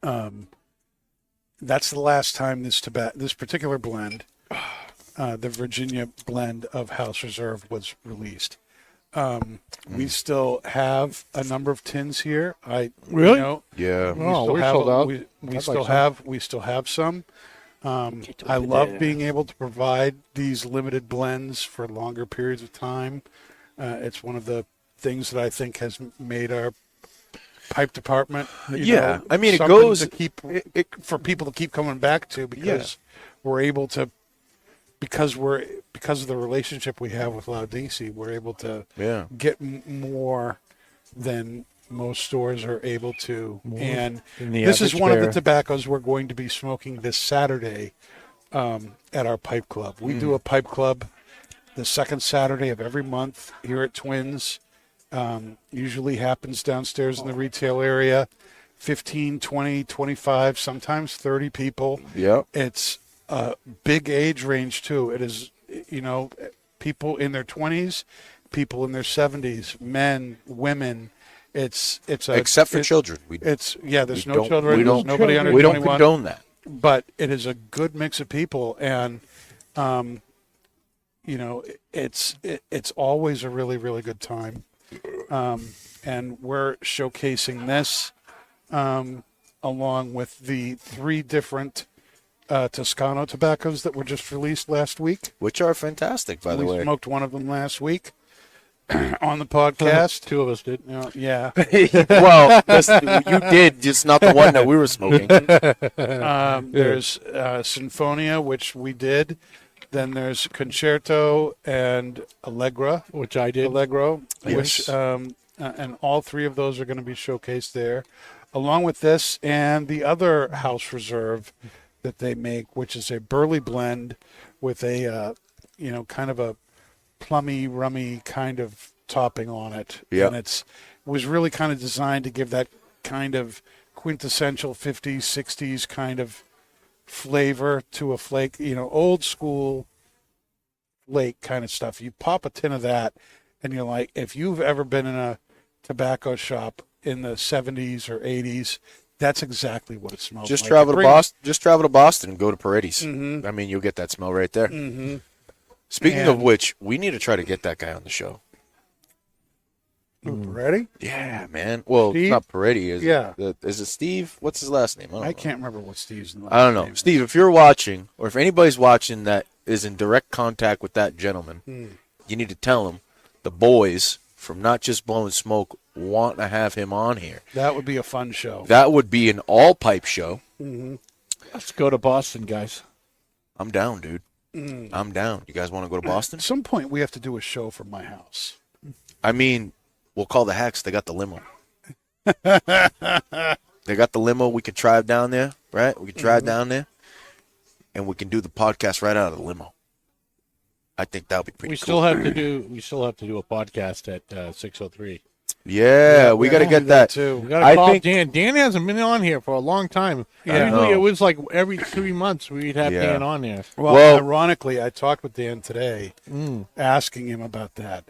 That's the last time this particular blend, the Virginia blend of House Reserve, was released. We still have a number of tins here. Really? Yeah. Oh, we're sold out. We I'd still like some. we still have some. I love being able to provide these limited blends for longer periods of time. It's one of the things that I think has made our pipe department. I mean, it something goes to keep for people to keep coming back to, because we're able to, because of the relationship we have with Laudisi, we're able to get more than most stores are able to. And this is one of the tobaccos we're going to be smoking this Saturday at our pipe club. We do a pipe club the second Saturday of every month here at Twins. Usually happens downstairs in the retail area. 15, 20, 25, sometimes 30 people. Yep. It's a big age range too. It is, people in their 20s, people in their 70s, men, women. Except for children. There's no don't- children. we There's don't- nobody under We 21. don't condone that. But it is a good mix of people, and it's always a really, really good time. And we're showcasing this along with the 3 different Toscano tobaccos that were just released last week. Which are fantastic, by the We way. smoked one of them last week on the podcast. 2 of us did. Yeah. Well, you did, just not the one that we were smoking. There's Sinfonia, which we did. Then there's Concerto and Allegra. Which I did. Allegro, Yes. which and all 3 of those are going to be showcased there, along with this and the other House Reserve that they make, which is a burley blend with a kind of a plummy, rummy kind of topping on it. Yeah. And it was really kind of designed to give that kind of quintessential 50s, 60s kind of flavor to a flake, old school flake kind of stuff. You pop a tin of that and you're like, if you've ever been in a tobacco shop in the 70s or 80s, that's exactly what it smells Just like. travel It to brings- Boston. Just travel to Boston and go to Paredes. I mean, you'll get that smell right there. Speaking of which, we need to try to get that guy on the show. Ready? Yeah, man. Well, Steve? it's not Peretti. Yeah. Is it Steve? What's his last name? I can't remember what Steve's last I don't know. name is. Steve, if you're watching, or if anybody's watching that is in direct contact with that gentleman, you need to tell him the boys from Not Just Blowing Smoke want to have him on here. That would be a fun show. That would be an all-pipe show. Let's go to Boston, guys. I'm down, dude. I'm down. You guys want to go to Boston? At some point, we have to do a show from my house. I mean, we'll call the Hacks. They got the limo. They got the limo. We could drive down there, right? We could drive down there, and we can do the podcast right out of the limo. I think that would be pretty We cool. still have to do a podcast at 6:03. Yeah, we got to get that. too. We gotta I call think- Dan. Dan hasn't been on here for a long time. Yeah. Usually No. it was like every 3 months we'd have Yeah. Dan on there. Well, ironically, I talked with Dan today, Mm. asking him about that,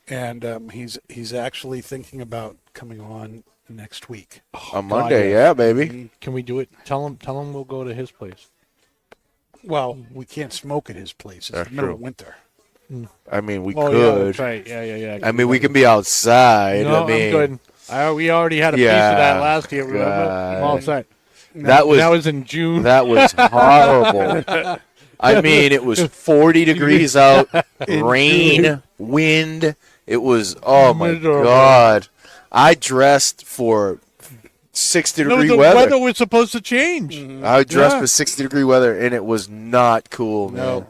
and he's actually thinking about coming on next week. On Monday, yeah, baby. Mm-hmm. Can we do it? Tell him we'll go to his place. Well, we can't smoke at his place. It's That's the middle true. of winter. I mean, we Oh yeah, could. that's right. Yeah. I mean, we can be outside. No, I mean, I'm good. We already had a piece of Yeah, that last year. Remember? God. I'm all set. that was in June. that was horrible. I mean, it was 40 degrees out, rain, wind. It was, oh my Miserable. God. I dressed for 60-degree the weather. weather was supposed to change. I dressed Yeah. for 60-degree weather, and it was not cool, man. No.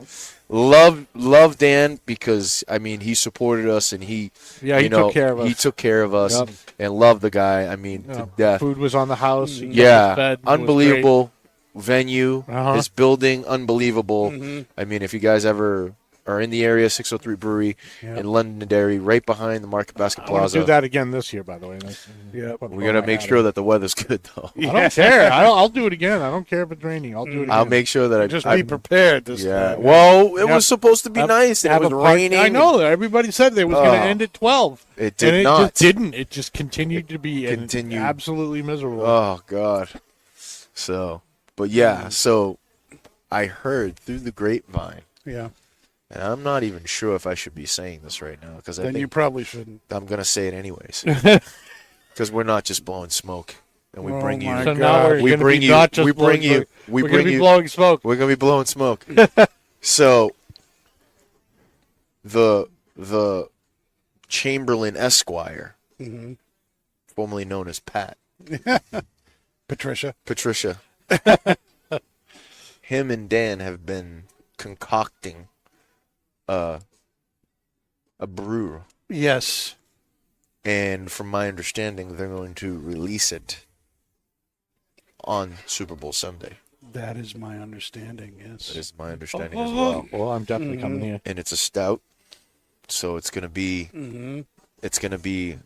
Love Dan because, I mean, he supported us, and he took care of us. He took care of us, Yep. and loved the guy, I mean, to death. Food was on the house. He got us Yeah, fed. It was unbelievable venue. Uh-huh. His building, unbelievable. I mean, if you guys ever are in the area, 603 Brewery in Londonderry, right behind the Market Basket great. I want to Plaza. do that again this year, by the way. Yeah. We got to make sure that the weather's good, though. I don't care. I'll do it again. I don't care if it's raining. I'll do it again. I'll make sure that Just I be prepared this Yeah. time. Well, it Have- was supposed to be have- nice, and it have was a park- raining. I know. Everybody said they was going to Oh. end at 12. It did and it not. just didn't. It just continued to be Continued. absolutely miserable. Oh God. So, but yeah. So, I heard through the grapevine, Yeah. and I'm not even sure if I should be saying this right now because I Then think you probably shouldn't. I'm gonna say it anyways. Because we're not just blowing smoke, and we Oh bring you. my so God. now we're We going to bring be you- not just we blowing bring you- smoke. we We're bring going to be you- blowing smoke. We're gonna be blowing smoke. So, the Chamberlain Esquire, formerly known as Pat, Patricia. Patricia, him and Dan have been concocting a brew, Yes. and from my understanding, they're going to release it on Super Bowl Sunday. That is my understanding, yes. That is my understanding as well. Well, I'm definitely coming here. And it's a stout, so it's going to be Mm-hmm. it's going to be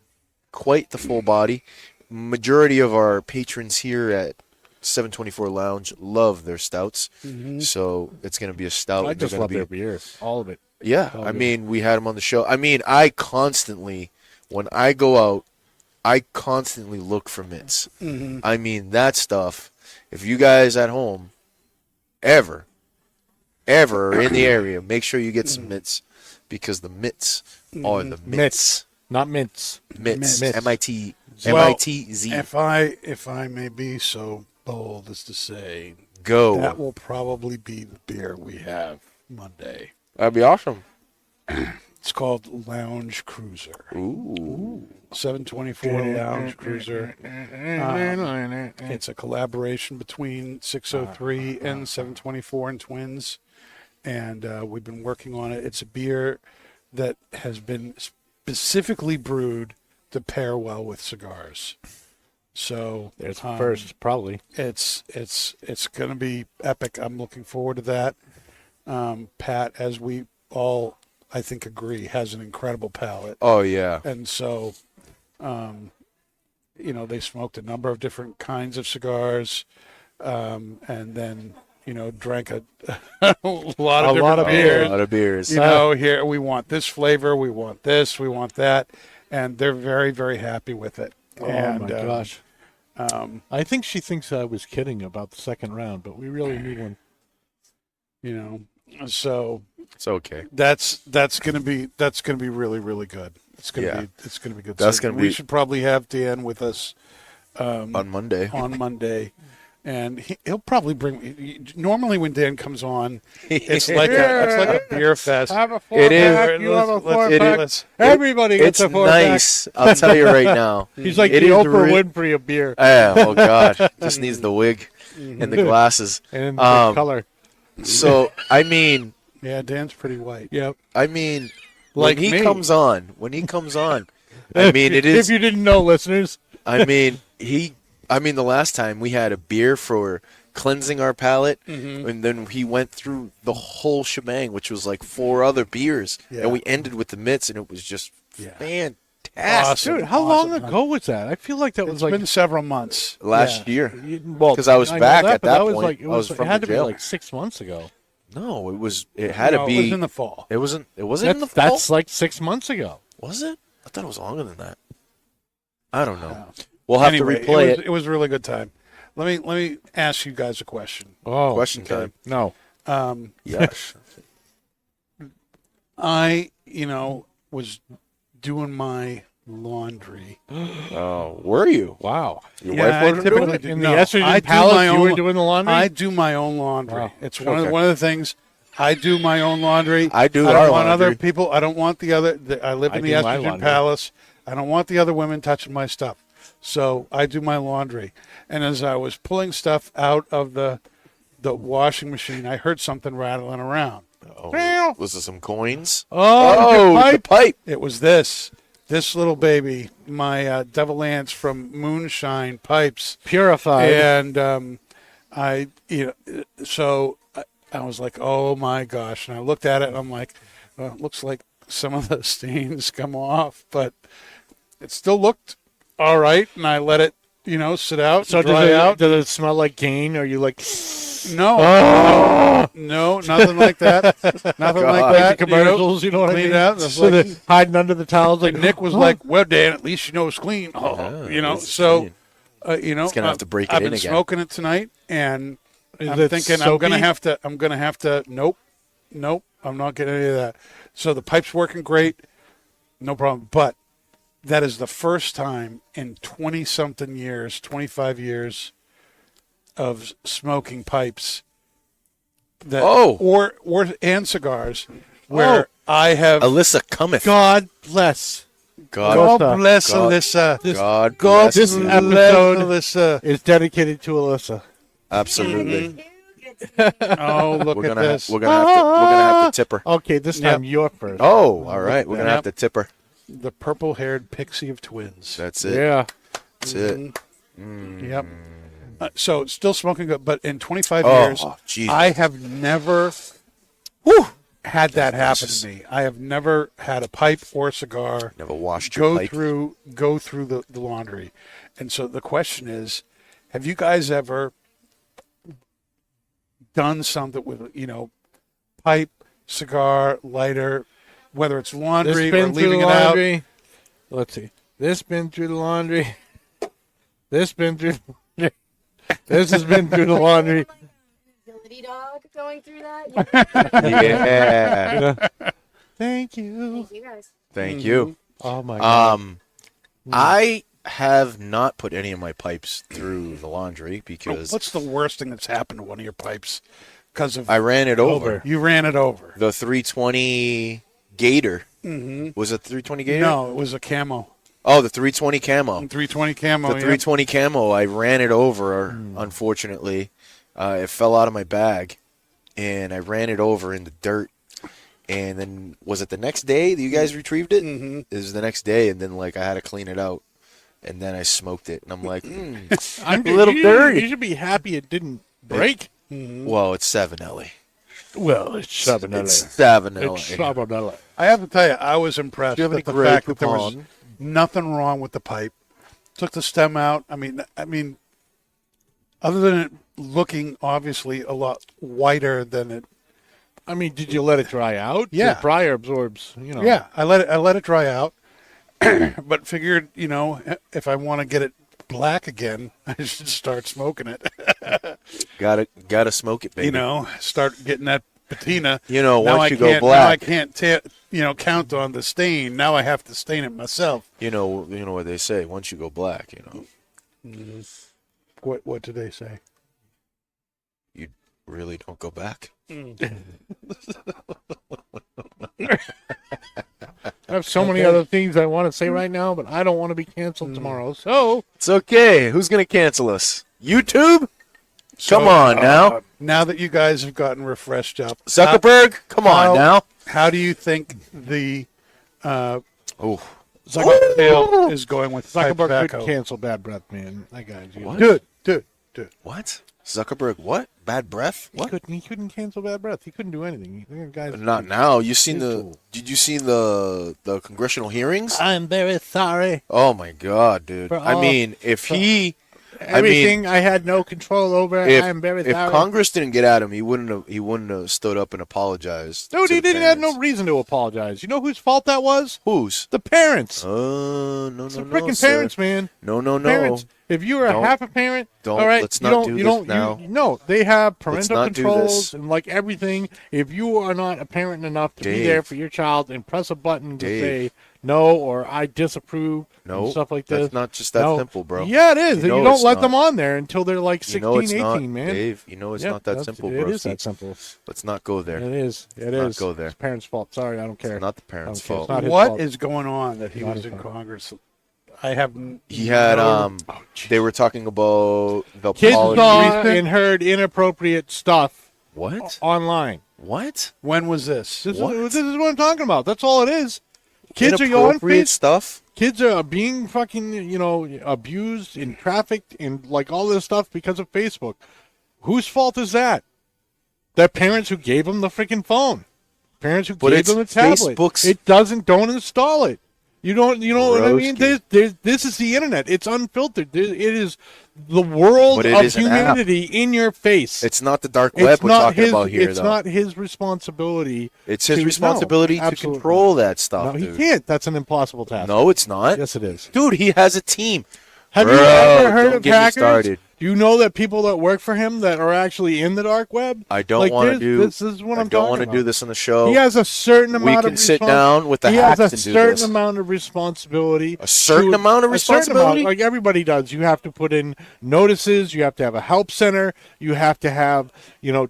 quite the full body. Majority of our patrons here at 724 Lounge love their stouts, so it's going to be a stout. I and they're just gonna love be, their beer. All of it. Yeah, Oh, I good. mean, we had them on the show. I mean, I constantly, when I go out, I constantly look for mints. I mean, that stuff, if you guys at home ever are in the area, make sure you get some mints because the mitts are the mitts. Not mints. Mitts. Mitts. M-I-T, Well, M-I-T-Z. If I may be so bold as to say, Go. that will probably be the beer we have Monday. That'd be awesome. It's called Lounge Cruiser. Ooh. 724 Lounge Cruiser. It's a collaboration between 603 and 724 and Twins, and we've been working on it. It's a beer that has been specifically brewed to pair well with cigars. So There's first, probably. it's going to be epic. I'm looking forward to that. Pat, as we all I think agree, has an incredible palate. Oh, yeah. And so, they smoked a number of different kinds of cigars, and then, drank a lot of different beers. A lot of beers. Here we want this flavor, we want this, we want that, and they're very, very happy with it. Oh, And, my gosh. I think she thinks I was kidding about the second round, but we really need one. So It's okay. that's gonna be really, really good. It's gonna Yeah. be good. That's So gonna we be- should probably have Dan with us on Monday. on Monday. And he'll probably bring. Normally, when Dan comes on, it's like a beer fest. Have a It is- four-pack, you have a Let's- four-pack. let's- Everybody gets It's a four-pack. nice. I'll tell you right now. He's like It the is Oprah re- Winfrey of beer. Yeah. Oh God. Just needs the wig and the glasses. And the color. So I mean, Yeah, Dan's pretty white. Yep. like when Like he me. comes on, I mean, it is. If you didn't know, listeners. I mean, the last time we had a beer for cleansing our palate, and then he went through the whole shebang, which was like 4 other beers, Yeah. and we ended with the mitts, and it was just Yeah. fantastic. Awesome. Dude, how long Awesome. ago was that? I feel like that was It's like been several months. Last year. well, 'Cause I was know back at but that was point. Like, I was from it had the to be jail. like 6 months ago. No, it had No, to be. It was in the fall. It wasn't. It wasn't in the fall. That's like 6 months ago. Was it? I thought it was longer than that. I don't know. We'll have Anyway, to replay it. It was a really good time. Let me ask you guys a question. Oh, Question time. no. Yes. I, was doing my laundry. Oh, were you? Wow. Your Yeah, wife wasn't I doing typically it? do- In no, the estrogen I do palace, my you own- were doing the laundry? I do my own laundry. Wow. It's Okay. one of the things. I do my own laundry. I do I our don't want other laundry. people. I don't want the other. I live I in the do my estrogen laundry. palace. I don't want the other women touching my stuff. So I do my laundry. And as I was pulling stuff out of the washing machine, I heard something rattling around. Oh, was there some coins? Oh, your the pipe. pipe. It was this little baby, my Devil Ants from Moonshine Pipes. Purified. And so I was like, oh my gosh. And I looked at it and I'm like, well, it looks like some of the stains come off, but it still looked all right. And I let it, sit out, So dry out. does it smell like cane? Or are you like, No, no, nothing like that. Nothing like God. that. the commercials, you know what I clean mean? it out. It's So like- they're hiding under the towels. Like Nick was like, well, Dan, at least you know it's clean. it's So, clean. It's gonna have to break it I've in been again. smoking it tonight, and Is I'm it thinking I'm gonna soapy? have to. Nope, I'm not getting any of that. So the pipe's working great, no problem. But that is the first time in 20-something years, 25 years of smoking pipes that and cigars where I have Alyssa cometh. God bless. God, God bless God- Alyssa. God, God bless this you. episode- Alyssa. It's dedicated to Alyssa. Absolutely. Oh, look We're at gonna this. we're gonna have to tip her. Okay, this time you're first. Oh, all right. We're gonna have Yep. to tip her. The purple-haired pixie of twins. That's it. Yeah. That's it. Yep. So still smoking good, but in 25 Oh, years, Jesus. I have never had that happen to me. I have never had a pipe or a cigar Never washed your go pipe. through the laundry. And so the question is, have you guys ever done something with, pipe, cigar, lighter, whether it's laundry or This been through leaving the it out? laundry. Let's see. This been through the laundry. This been through the laundry. This has been through the laundry. Agility dog going through that. Yeah. Thank you. Thank you guys. Thank you. Oh my God. I have not put any of my pipes through the laundry because What's the worst thing that's happened to one of your pipes because of I ran it over. you ran it over? The 320 Gator. Mm-hmm. Was it 320 Gator? No, it was a camo. Oh, the 320 camo. 320 camo. The yeah. 320 camo, I ran it over, unfortunately. It fell out of my bag, and I ran it over in the dirt. And then, was it the next day that you guys retrieved it? Mm-hmm. It was the next day, and then, I had to clean it out. And then I smoked it, and I'm like, I'm a little dirty. You should be happy it didn't break. Well, it's Savinelli. Well, it's Savinelli. It's Savinelli. It's Savinelli. I have to tell you, I was impressed Do you have any with the Grey fact that there was Poupon? nothing wrong with the pipe. Took the stem out. I mean, other than it looking obviously a lot whiter than it. I mean, did you let it dry out? Yeah. The dryer absorbs, Yeah, I let it dry out, but figured if I want to get it black again, I should start smoking it. Gotta smoke it, baby. Start getting that patina. You know, Now once I you go can't- black. now I can't count on the stain. Now I have to stain it myself. You know what they say. Once you go black, What did they say? you really don't go back. I have so many other things I want to say right now, but I don't want to be canceled tomorrow. So It's okay. Who's gonna cancel us? YouTube? Come on now, Now that you guys have gotten refreshed up, Zuckerberg. Come on now. How do you think the Oh, tail is going with pipe Zuckerberg tobacco? could cancel Bad Breath, man. That guy's What? Do it. what? Zuckerberg? What? Bad breath? What? He couldn't cancel Bad Breath. He couldn't do anything. The guy's Not now. You seen He's the? cool. Did you see the congressional hearings? I'm very sorry Oh my god, dude! For I all- mean, if he, everything I had no control over. I'm very if sorry. Congress didn't get at him, he wouldn't have stood up and apologized. Dude, to he the didn't have no parents. reason to apologize. You know whose fault that was? Whose? The parents. No, It's no, the no, freaking sir. parents, man. No, no, no. Parents. If you are Don't- half a parent, don't- all right, let's you not don't, do you this don't, now. no, they have parental not do controls this. and like everything. If you are not a parent enough to be Dave. there for your child and press a button to Dave. say no or I disapprove No, and stuff like this, that's not just that no. simple, bro. Yeah, it is. You know You don't it's let not. them on there until they're like 16, You know it's 18, not, man. Dave. You know it's Yeah, not that that's- simple, It bro. is that simple. Let's not go there. It is. It Not is. go there. It's parents' fault. Sorry, I don't care. It's not the I don't parents' care. It's fault. not his What fault. is going on that he Not was his in fault. Congress? I have. He had jeez. They were talking about the Kids policy. saw and heard inappropriate stuff What? online. What? When was this? This What? is what I'm talking about. That's all it is. Kids are going Inappropriate stuff. Kids are being fucking, abused and trafficked and like all this stuff because of Facebook. Whose fault is that? The parents who gave them the freaking phone. Parents who But gave it's them the tablet. Facebook's- Don't install it. You know what I mean? Broski. This is the internet. It's unfiltered. It is the world But it of is an app. humanity in your face. It's not the dark web we're talking about here, It's though. not his responsibility. It's his to- responsibility no, to absolutely control not. that stuff, No, he dude. can't. That's an impossible task. No, it's not. Yes, it is. Dude, he has a team. Have Bro, you ever heard don't of get me hackers? started. Do you know that people that work for him that are actually in the dark web? I don't Like, want to this- do. This is what I I'm don't talking want to about. do this on the show. He has a certain amount can of sit down with the He hacks has a and do certain this. amount of responsibility. A certain to- amount of a certain responsibility? like everybody does. You have to put in notices. You have to have a help center. You have to have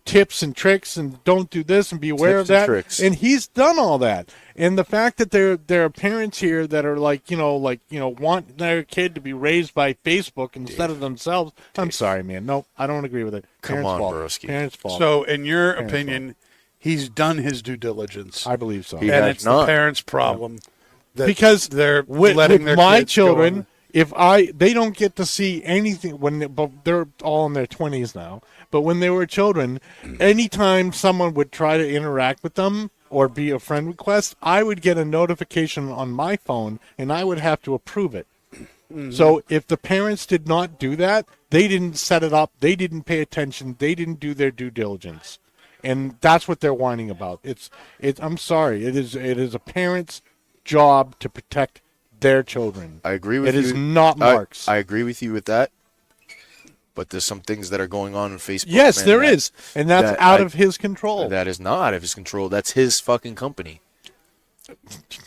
tips and tricks and don't do this and be aware Tips of and that. tricks. And he's done all that. And the fact that there are parents here that are want their kid to be raised by Facebook instead of themselves. I'm sorry, man. No, I don't agree with it. Come Parents' on, fault. broski. Parents' fault. So, in your Parents' opinion, he's done his due diligence, I believe so. He and has it's not. the parents' problem that Because they're with letting their my kids go children, on. if they don't get to see anything but they're all in their 20s now. But when they were children, anytime someone would try to interact with them or be a friend request, I would get a notification on my phone and I would have to approve it. So if the parents did not do that, they didn't set it up, they didn't pay attention, they didn't do their due diligence. And that's what they're whining about. I'm sorry, it is a parent's job to protect their children. I agree with It you. is not Mark's. I agree with you with that. But there's some things that are going on in Facebook. Yes, man, there that- is, and that's that out I- of his control. That is not out of his control. That's his fucking company.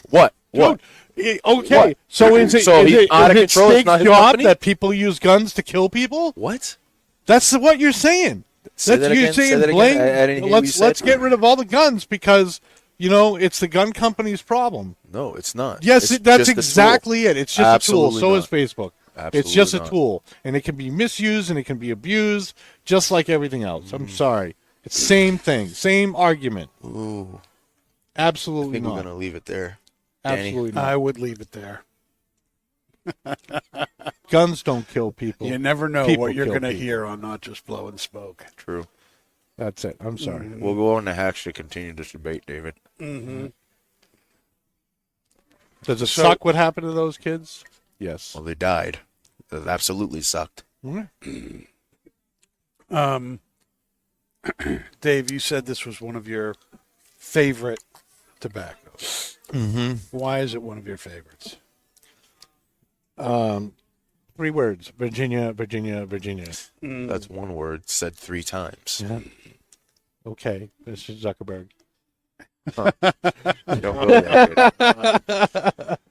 What? What? Okay, What? so is it So is he's it, out of is it control, it's Snake's not his job company? that people use guns to kill people? What? That's what you're saying. Say That's that you're again, say saying that again. blame. I didn't hear what you said. Let's get rid of all the guns because it's the gun company's problem. No, it's not. Yes, It's that's just a tool. exactly it. It's just Absolutely a tool. So not. is Facebook. Absolutely It's just a not. tool, and it can be misused and it can be abused, just like everything else. I'm sorry. It's same thing, same argument. Ooh, Absolutely I think not. we're gonna leave it there. Danny. Absolutely not. I would leave it there. Guns don't kill people. You never know People what you're kill going to people. hear on Not Just Blowing Smoke. True. That's it. I'm sorry. We'll go on to Hacks to continue this debate, David. Does it So- suck what happened to those kids? Yes. Well, they died. That absolutely sucked. Dave, you said this was one of your favorite tobaccos. Mm-hmm. Why is it one of your favorites? 3 words. Virginia, Virginia, Virginia. That's one word said 3 times. Yeah. Okay, Mr. Zuckerberg. Don't go there,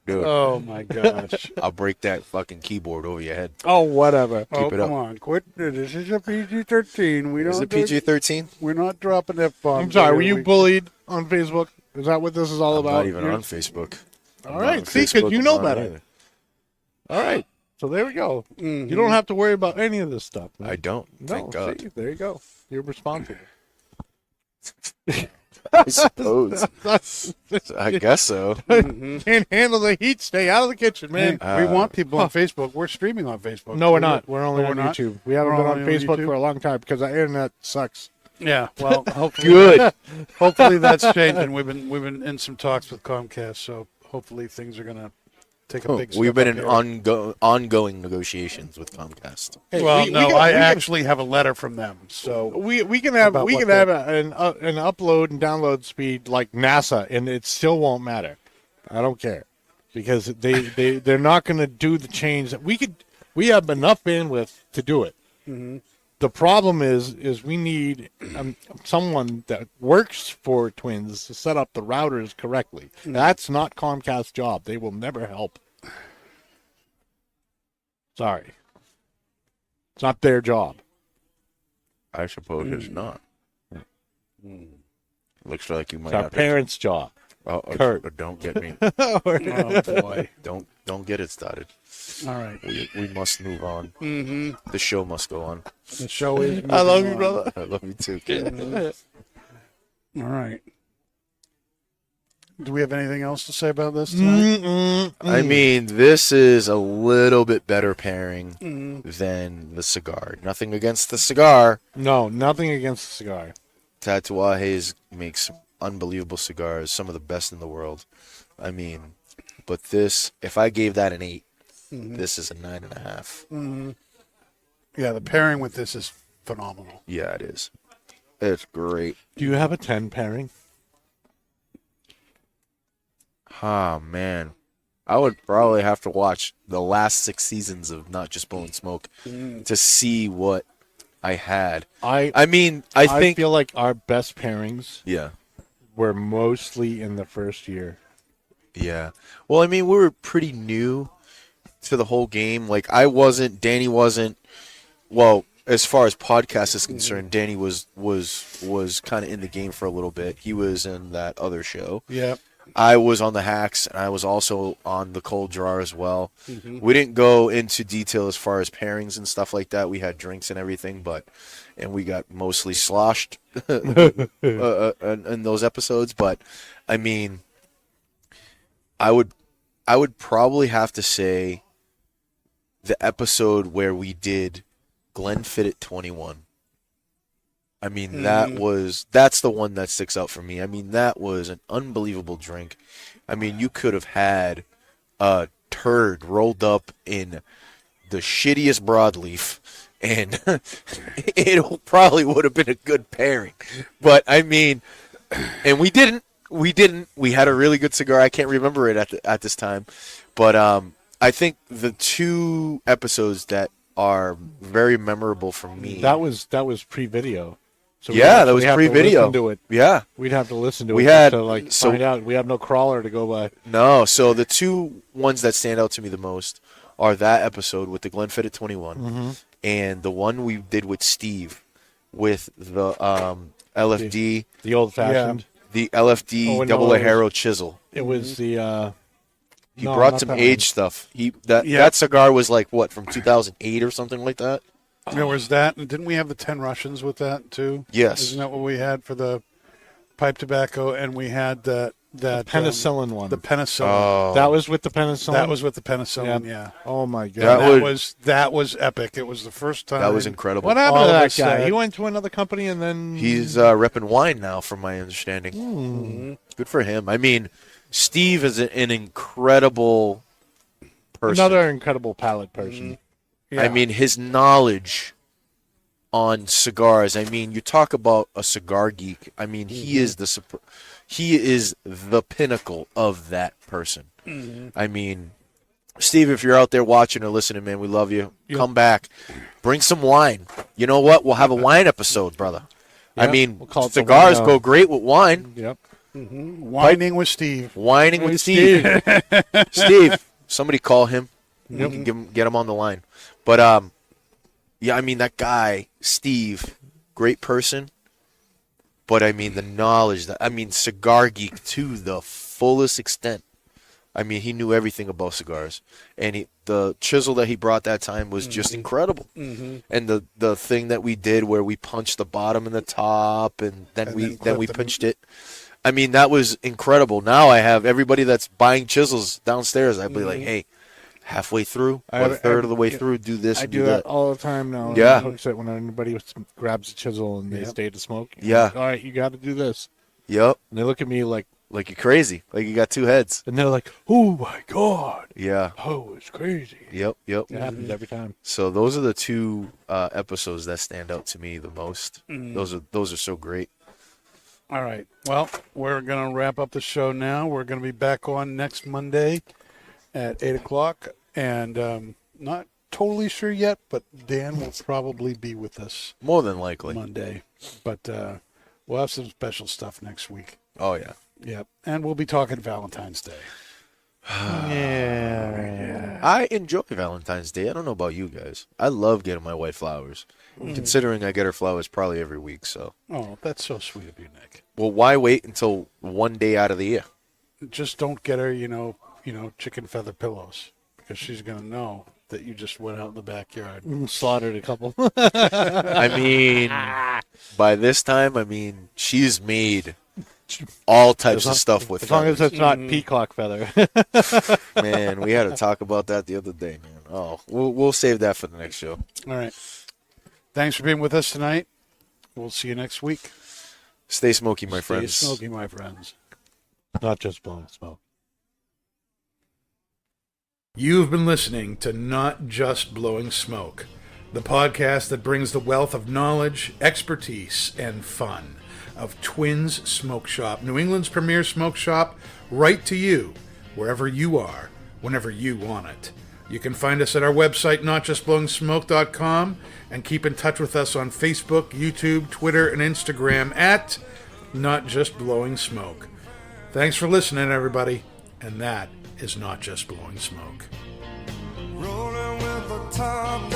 dude. Oh my gosh. I'll break that fucking keyboard over your head. Oh, whatever. Oh, it up. come on. Quit. This is a PG-13. We don't Is it PG-13? We're not dropping F-bombs. I'm sorry. Were here. you bullied on Facebook? Is that what this is all I'm about? not even You're- on Facebook. All right. See, because you know better. All right. So there we go. You don't have to worry about any of this stuff. Man. I don't. Thank God. See, there you go. You're responsible. I suppose. I guess so. Can't handle the heat. Stay out of the kitchen, man. We want people on Facebook. We're streaming on Facebook. No, we're not. We're only No, on we're not? YouTube. We haven't We're been on only on Facebook YouTube? for a long time because our internet sucks. Yeah. Well, hopefully, Good. hopefully that's changing. We've been in some talks with Comcast, so hopefully things are gonna take a big step We've been up in here. ongoing negotiations with Comcast. Hey, Well, we no, can- I we can- actually have a letter from them. So we can have About we what can have an upload and download speed like NASA, and it still won't matter. I don't care because they're not going to do the change that we have enough bandwidth to do it. The problem is we need someone that works for Twins to set up the routers correctly. That's not Comcast's job. They will never help. Sorry. It's not their job. I suppose it's not. Looks like you might It's our have parents' job. to. Kurt. Don't get me. oh boy. Don't get it started. All right. We must move on. The show must go on. The show is. I love you, moving brother. I love you too, kid. on. All right. Do we have anything else to say about this tonight? I mean, this is a little bit better pairing than the cigar. Nothing against the cigar. No, nothing against the cigar. Tatuaje makes some unbelievable cigars, some of the best in the world. I mean, but this, if I gave that an 8, this is a 9.5. Yeah, the pairing with this is phenomenal. Yeah, it is. It's great. Do you have a 10 pairing? Ah, man. I would probably have to watch the last 6 seasons of Not Just Blowing Smoke to see what I had. I mean, I think. feel like our best pairings Yeah. were mostly in the first year. Yeah. Well, I mean, we were pretty new to the whole game. Like, Danny wasn't. Well, as far as podcast is concerned, Danny was kind of in the game for a little bit. He was in that other show. Yeah. I was on the Hacks, and I was also on the Cold Draw as well. We didn't go into detail as far as pairings and stuff like that. We had drinks and everything, and we got mostly sloshed in those episodes. But I mean, I would probably have to say the episode where we did Glenfiddich 21. I mean, that's the one that sticks out for me. I mean, that was an unbelievable drink. I mean, you could have had a turd rolled up in the shittiest broadleaf, and it probably would have been a good pairing. But, I mean, and we didn't. We had a really good cigar. I can't remember it at this time. But I think the 2 episodes that are very memorable for me. That was pre-video. So Yeah, that was pre-video. To it. Yeah. We'd have to listen to We it had- to so- find out. We have no crawler to go by. No, so the 2 ones that stand out to me the most are that episode with the Glenfiddich 21 and the one we did with Steve with the LFD, The old-fashioned. the LFD Oh, no, double it was- Ajero chisel. It was the. He no, brought not some that age one. stuff. That cigar was like what, from 2008 or something like that? There was that, and didn't we have the 10 Russians with that too? Yes. Isn't that what we had for the pipe tobacco? And we had that penicillin one. The penicillin. Oh, That was with the penicillin. That was with the penicillin. Yep. Yeah. Oh my god. That That was epic. It was the first time. that was incredible. What happened All to of that us guy? said- He went to another company and then He's repping wine now, from my understanding. Good for him. I mean, Steve is an incredible person. another incredible palate person. Yeah. I mean, his knowledge on cigars. I mean, you talk about a cigar geek. I mean, he is the pinnacle of that person. I mean, Steve, if you're out there watching or listening, man, we love you. Come back. Bring some wine. You know what? We'll have a wine episode, brother. I Yeah, mean, we'll call it the cigars wine, go great with wine. Yep. Whining with Steve. Whining with Steve. Steve, somebody call him. We can get him on the line. But yeah, I mean that guy, Steve, great person. But I mean the knowledge cigar geek to the fullest extent. I mean, he knew everything about cigars, and the chisel that he brought that time was just incredible. And the thing that we did where we punched the bottom and the top, and then we pinched it. I mean, that was incredible. Now I have everybody that's buying chisels downstairs. I'd be like, hey, halfway through, or a third of the way through, do this. I and do that all the time now. Yeah. When anybody grabs a chisel and they stay to smoke. Yeah. Like, all right, you got to do this. Yep. And they look at me like you're crazy. Like you got two heads. and they're like, "Oh my god, Yeah. oh, it's crazy." Yep. It happens every time. So those are the two episodes that stand out to me the most. Those are so great. All right. Well, we're going to wrap up the show now. We're going to be back on next Monday at 8 o'clock. And not totally sure yet, but Dan will probably be with us More than likely. Monday. But we'll have some special stuff next week. Oh yeah. Yep. And we'll be talking Valentine's Day. I enjoy Valentine's Day. I don't know about you guys. I love getting my wife flowers. Considering I get her flowers probably every week, so. Oh, that's so sweet of you, Nick. Well, why wait until one day out of the year? Just don't get her, chicken feather pillows, because she's going to know that you just went out in the backyard. Slaughtered a couple. I mean, by this time, she's made all types of stuff with As long as feathers. it's not peacock feather. Man, we had to talk about that the other day, man. Oh, we'll save that for the next show. All right. Thanks for being with us tonight. We'll see you next week. Stay smoky, my friends. Stay smoky, my friends. Not just blowing smoke. You've been listening to Not Just Blowing Smoke, the podcast that brings the wealth of knowledge, expertise, and fun of Twins Smoke Shop, New England's premier smoke shop, right to you, wherever you are, whenever you want it. You can find us at our website, notjustblowingsmoke.com, and keep in touch with us on Facebook, YouTube, Twitter, and Instagram at Not Just Blowing Smoke. Thanks for listening, everybody, and that is Not Just Blowing Smoke. Rolling with the top